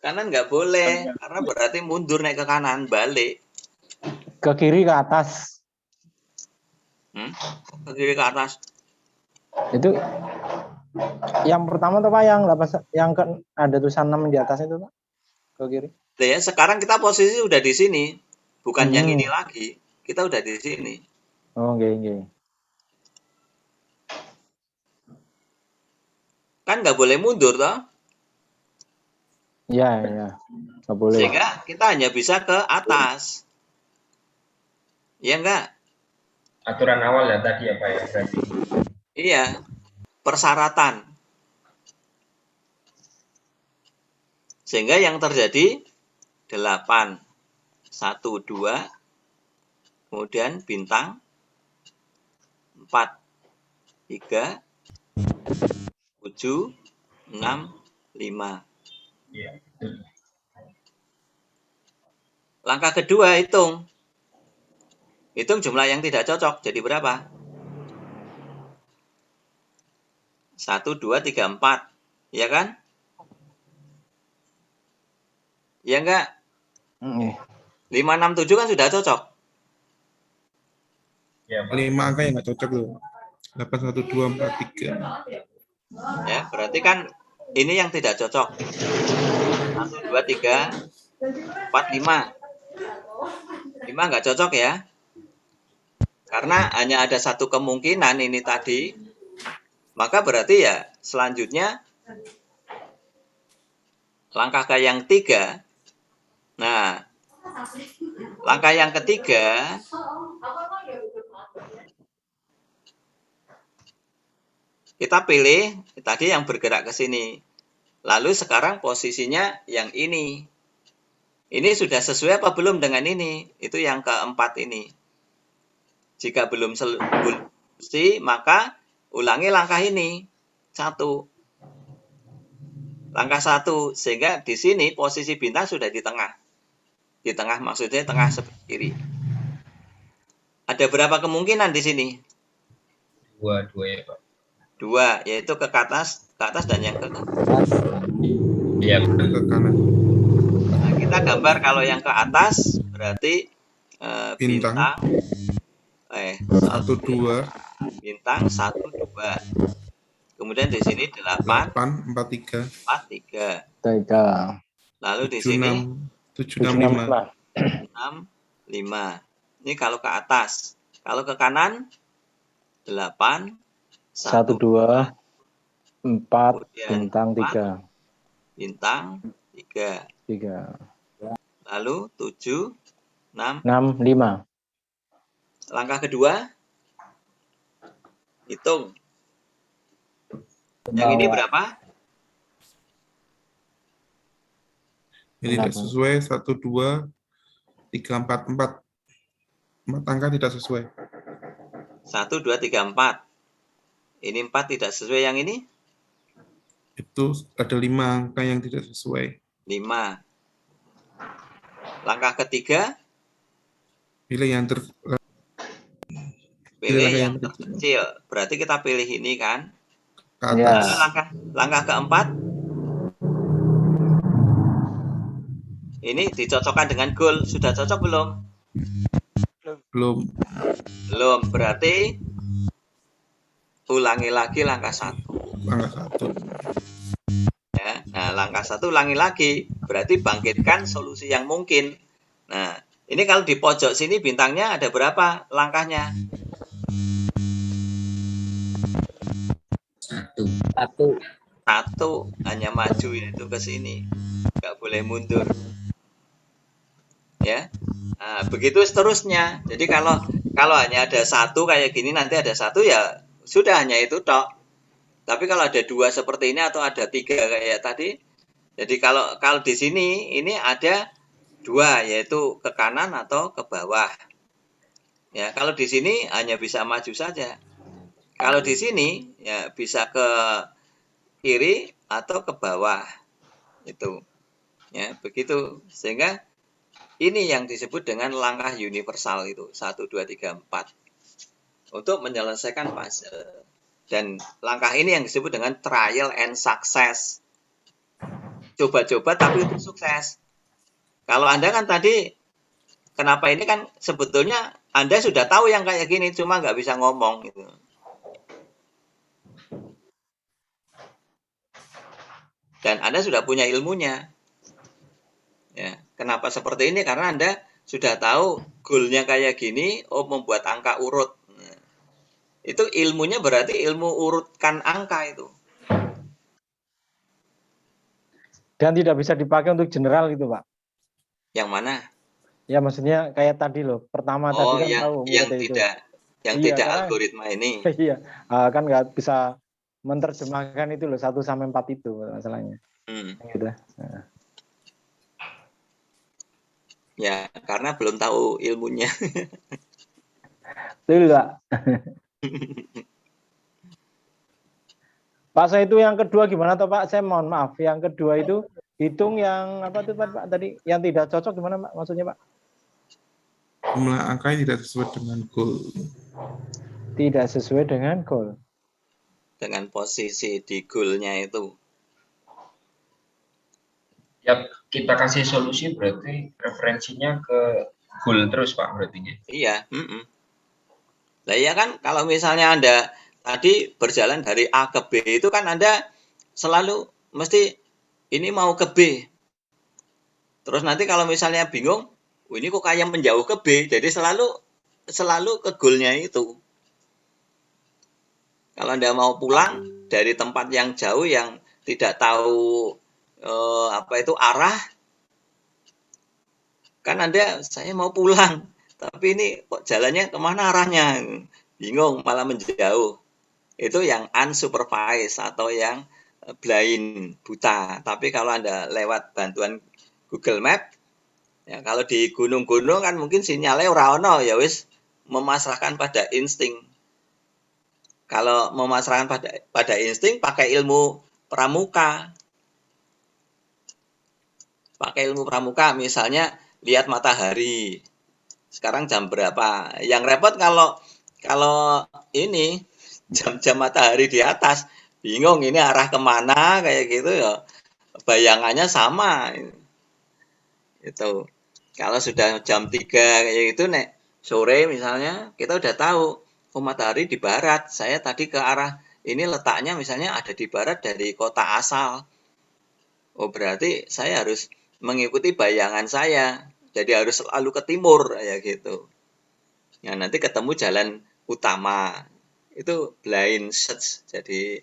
Kanan nggak boleh, karena berarti mundur naik ke kanan, balik. Ke kiri, ke atas. Ke kiri, ke atas. Itu yang pertama tuh Pak, yang ada tulisan 6 di atas itu Pak, ke kiri. Ya, sekarang kita posisi udah di sini, bukan yang ini lagi. Kita udah di sini. Oh, oke. Kan nggak boleh mundur toh? Iya, nggak boleh. Sehingga kita hanya bisa ke atas. Iya nggak? Aturan awal ya tadi ya Pak ya berarti. Iya, persyaratan. Sehingga yang terjadi 8, 1, 2, kemudian bintang 4, 3, 7, 6, 5. Iya. Langkah kedua hitung. Hitung jumlah yang tidak cocok. Jadi berapa? 1, 2, 3, 4. Iya kan? Iya enggak? 5, 6, 7 kan sudah cocok. Ya, 5 angka yang nggak cocok loh. 8, 1, 2, 4, 3. Ya, berarti kan ini yang tidak cocok. 1, 2, 3, 4, 5. 5 nggak cocok ya. Karena hanya ada satu kemungkinan ini tadi. Maka berarti ya selanjutnya langkah ke yang 3. Nah, langkah yang ketiga kita pilih tadi yang bergerak ke sini. Lalu sekarang posisinya yang ini. Ini sudah sesuai apa belum dengan ini? Itu yang keempat ini. Jika belum solusi, maka ulangi langkah ini. 1. Langkah 1. Sehingga di sini posisi bintang sudah di tengah. Di tengah maksudnya tengah sebelah kiri. Ada berapa kemungkinan di sini? 2 ya Pak. 2, yaitu ke atas dan yang ke Iya, Ke kanan. Nah, kita gambar kalau yang ke atas berarti Bintang. 1, 2. Bintang 1, 2. Kemudian di sini 8, 4, 3. 3. Lalu di sini 7, 6, 5. 6, 5. Ini kalau ke atas. Kalau ke kanan 8, 1, 2, 4, kemudian bintang 3. Bintang 3. Lalu 7, 6, 5. Langkah kedua, hitung. Yang ini berapa? Ini tidak sesuai. 1, 2, 3, 4, 4. 4 angka tidak sesuai. 1, 2, 3, 4. Ini 4 tidak sesuai yang ini? Itu ada 5 angka yang tidak sesuai. 5. Langkah ketiga, Pilih yang terkecil. Berarti kita pilih ini kan? ke atas. Langkah keempat, ini dicocokkan dengan goal. Sudah cocok belum? Belum. Belum, berarti ulangi lagi langkah 1. Langkah 1. Ya. Nah, langkah 1 ulangi lagi, berarti bangkitkan solusi yang mungkin. Nah, ini kalau di pojok sini bintangnya ada berapa langkahnya? 1. 1, hanya maju yaitu ke sini. Nggak boleh mundur. Ya. Nah, begitu seterusnya. Jadi kalau hanya ada 1 kayak gini, nanti ada 1 ya sudah hanya itu tok. Tapi kalau ada 2 seperti ini atau ada 3 kayak tadi, jadi kalau di sini ini ada 2 yaitu ke kanan atau ke bawah. Ya, kalau di sini hanya bisa maju saja. Kalau di sini ya bisa ke kiri atau ke bawah. Itu. Ya, begitu. Sehingga ini yang disebut dengan langkah universal itu, 1 2 3 4. Untuk menyelesaikan puzzle. Dan langkah ini yang disebut dengan trial and success. Coba-coba tapi itu sukses. Kalau Anda kan tadi, kenapa ini kan sebetulnya Anda sudah tahu yang kayak gini, cuma nggak bisa ngomong gitu. Dan Anda sudah punya ilmunya. Ya, kenapa seperti ini? Karena Anda sudah tahu goalnya kayak gini, membuat angka urut. Nah, itu ilmunya berarti ilmu urutkan angka itu. Dan tidak bisa dipakai untuk general gitu, Pak. Yang mana? Ya maksudnya kayak tadi loh, pertama tadi kan tahu yang metode itu. tidak Iya, tidak karena, algoritma ini. Iya, kan nggak bisa menerjemahkan itu loh 1 sampai 4 itu masalahnya. Gitu. Nah. Ya, karena belum tahu ilmunya. Betul, Pak. Pak, saya itu yang kedua gimana toh Pak? Saya mohon maaf, yang kedua itu hitung yang apa tuh Pak tadi? Yang tidak cocok gimana Pak maksudnya Pak? Jumlah angka tidak sesuai dengan goal. Tidak sesuai dengan goal. Dengan posisi di goal-nya itu. Ya, kita kasih solusi berarti referensinya ke goal terus Pak berarti. Iya. Nah iya kan kalau misalnya Anda tadi berjalan dari A ke B itu kan Anda selalu mesti ini mau ke B. Terus nanti kalau misalnya bingung, ini kok kayak menjauh ke B, jadi selalu ke goalnya itu. Kalau Anda mau pulang dari tempat yang jauh yang tidak tahu arah, kan Anda saya mau pulang, tapi ini kok jalannya kemana arahnya, bingung malah menjauh. Itu yang unsupervised atau yang blind, buta. Tapi kalau Anda lewat bantuan Google Map, ya kalau di gunung-gunung kan mungkin sinyalnya ora ono, ya wis memasrahkan pada insting. Kalau memasrahkan pada insting pakai ilmu pramuka. Pakai ilmu pramuka misalnya lihat matahari. Sekarang jam berapa? Yang repot kalau ini jam-jam matahari di atas, bingung ini arah kemana kayak gitu ya, bayangannya sama itu. Kalau sudah jam 3 kayak gitu nek sore misalnya kita udah tahu matahari di barat, saya tadi ke arah ini letaknya misalnya ada di barat dari kota asal, berarti saya harus mengikuti bayangan saya, jadi harus selalu ke timur kayak gitu ya, nanti ketemu jalan utama. Itu blind search, jadi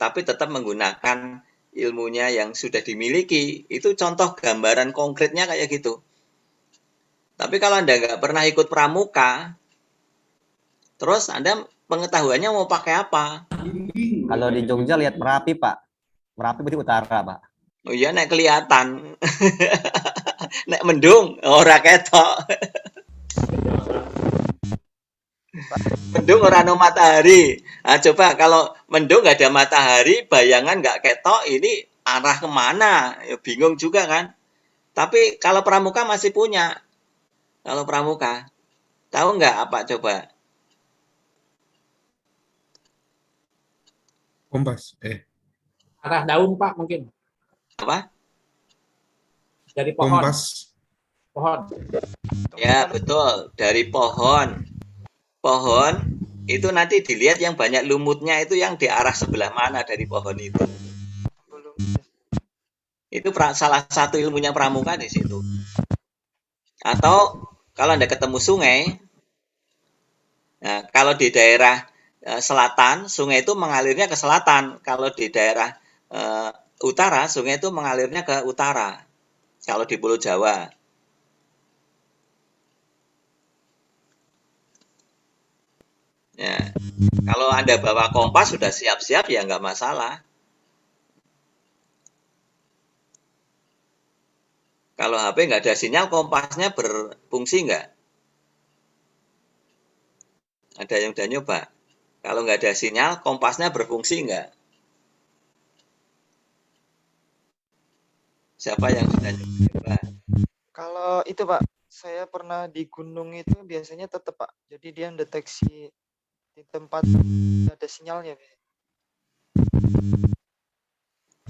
tapi tetap menggunakan ilmunya yang sudah dimiliki. Itu contoh gambaran konkretnya kayak gitu. Tapi kalau Anda nggak pernah ikut pramuka, terus Anda pengetahuannya mau pakai apa? Kalau di Jogja lihat Merapi Pak, Merapi berarti utara Pak. Oh iya, nek kelihatan. Nek mendung ora ketok. Mendung ora ada matahari. Nah, coba kalau mendung nggak ada matahari, bayangan nggak ketok, ini arah kemana? Ya, bingung juga kan. Tapi kalau pramuka masih punya. Kalau pramuka, tahu nggak apa coba? Kompas. Arah daun Pak mungkin. Apa? Dari pohon. Kompas. Pohon. Ya, betul. Dari pohon. Pohon itu nanti dilihat yang banyak lumutnya itu yang di arah sebelah mana dari pohon itu. Itu salah satu ilmunya pramuka di situ. Atau kalau Anda ketemu sungai, nah, kalau di daerah selatan, sungai itu mengalirnya ke selatan. Kalau di daerah utara, sungai itu mengalirnya ke utara. Kalau di Pulau Jawa. Ya, kalau Anda bawa kompas sudah siap-siap ya nggak masalah. Kalau HP nggak ada sinyal, kompasnya berfungsi nggak? Ada yang udah nyoba? Kalau nggak ada sinyal, kompasnya berfungsi nggak? Siapa yang sudah nyoba? Kalau itu Pak, saya pernah di gunung itu biasanya tetap Pak. Jadi dia deteksi di tempat ada sinyalnya.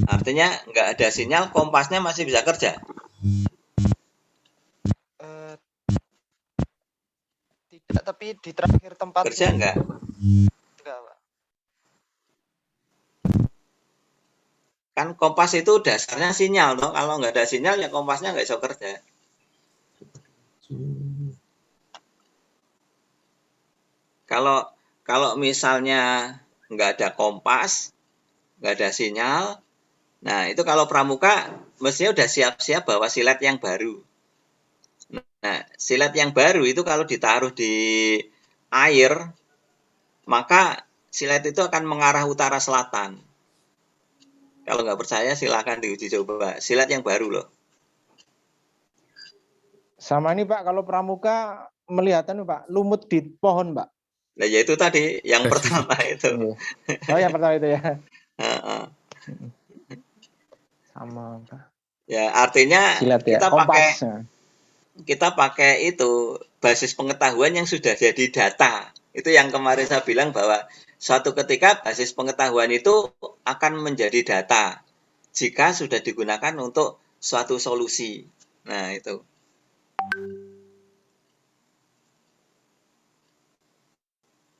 Artinya nggak ada sinyal, kompasnya masih bisa kerja? Tidak, tapi di terakhir tempatnya. Kerja nggak? Enggak, Pak. Kan kompas itu dasarnya sinyal, toh. Kalau nggak ada sinyal, ya kompasnya nggak bisa kerja. Kalau misalnya nggak ada kompas, nggak ada sinyal, nah itu kalau pramuka mestinya udah siap-siap bawa silet yang baru. Nah, silet yang baru itu kalau ditaruh di air, maka silet itu akan mengarah utara selatan. Kalau nggak percaya silakan diuji coba. Silet yang baru loh. Sama ini Pak, kalau pramuka melihatnya Pak, lumut di pohon Pak. Nah, yaitu tadi yang pertama itu. Oh, yang pertama itu ya. Sama Pak. Ya, artinya silet ya, kita pakai itu basis pengetahuan yang sudah jadi data. Itu yang kemarin saya bilang bahwa suatu ketika basis pengetahuan itu akan menjadi data jika sudah digunakan untuk suatu solusi. Nah, itu.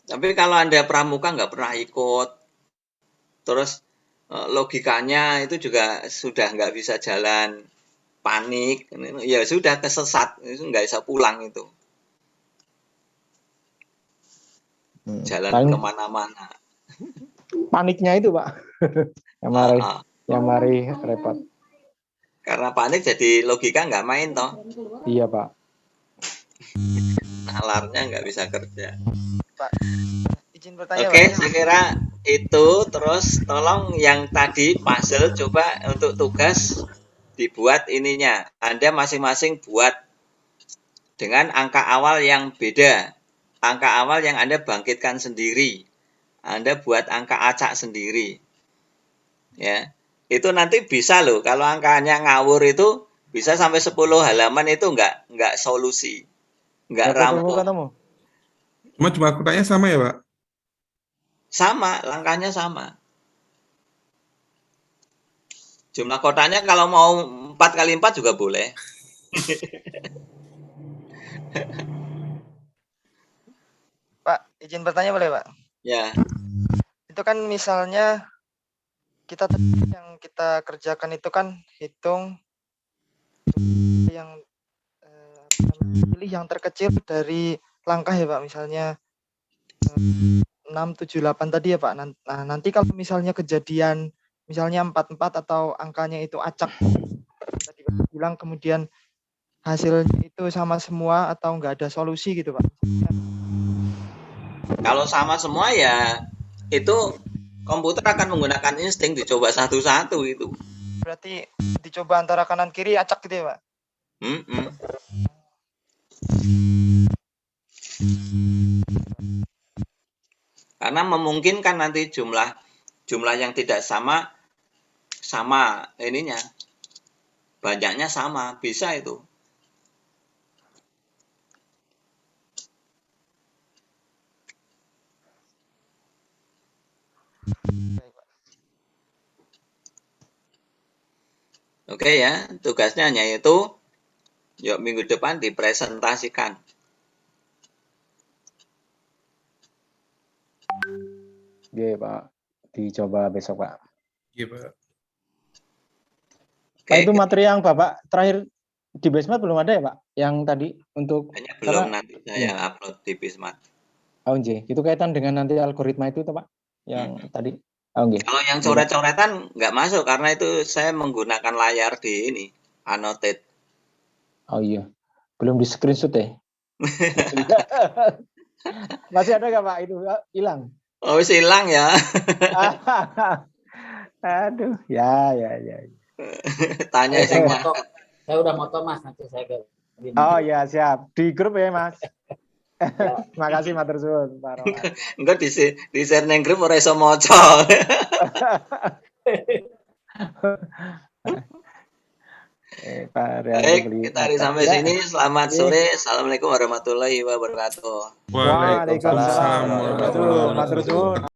Tapi kalau Anda pramuka nggak pernah ikut, terus logikanya itu juga sudah nggak bisa jalan, panik, ya sudah kesesat, itu nggak bisa pulang itu. Jalan kemana-mana. Paniknya itu Pak, yang mari repot. Karena panik jadi logika nggak main toh. Iya Pak. Nalarnya nggak bisa kerja. Pak, izin bertanya. Oke, saya kira itu. Terus tolong yang tadi puzzle coba untuk tugas dibuat ininya. Anda masing-masing buat dengan angka awal yang beda. Angka awal yang Anda bangkitkan sendiri. Anda buat angka acak sendiri. Ya. Itu nanti bisa loh, kalau angkanya ngawur itu bisa sampai 10 halaman itu enggak solusi. Enggak rampung. Cuma kotaknya sama ya, Pak? Sama, langkahnya sama. Jumlah kotaknya kalau mau 4x4 juga boleh. Pak, izin bertanya boleh, Pak? Ya. Itu kan misalnya yang kita kerjakan itu kan hitung yang pilih yang terkecil dari langkah ya Pak, misalnya 6, 7, 8 tadi ya Pak. Nah, nanti kalau misalnya kejadian misalnya 44 atau angkanya itu acak, tadi Pak bilang kemudian hasilnya itu sama semua atau enggak ada solusi gitu Pak. Kalau sama semua ya itu komputer akan menggunakan insting, dicoba satu-satu itu. Berarti dicoba antara kanan kiri acak gitu ya Pak? Karena memungkinkan nanti jumlah yang tidak sama ininya. Banyaknya sama, bisa itu. Oke ya, tugasnya hanya itu. Yuk minggu depan dipresentasikan. Oke, Pak. Dicoba besok, Pak. Iya, Pak. Pak, Oke, itu materi yang Bapak terakhir di Basement belum ada ya, Pak? Yang tadi untuk kayaknya belum, karena nanti saya upload di Bismat. oh, nggih. Itu kaitan dengan nanti algoritma itu, toh, Pak? Yang tadi. Oh, nggih. Kalau yang Oke, Pak. coret-coretan nggak masuk karena itu saya menggunakan layar di ini, annotate. Oh iya. Belum di screenshot ya? Masih ada nggak, Pak? Itu hilang. Oh, wis hilang ya. Aduh, ya. Tanya Saya sing moto, saya udah moto Mas, nanti saya ke. Oh ya, siap. Di grup ya, Mas. Ya. Makasih matur suwun, Pak Roman. enggak di share neng grup ora iso maca. Pak Baik, kita hari sampai Ya. sini. Selamat Iya. sore. Assalamualaikum warahmatullahi wabarakatuh. Waalaikumsalam warahmatullahi wabarakatuh. Matur suwun.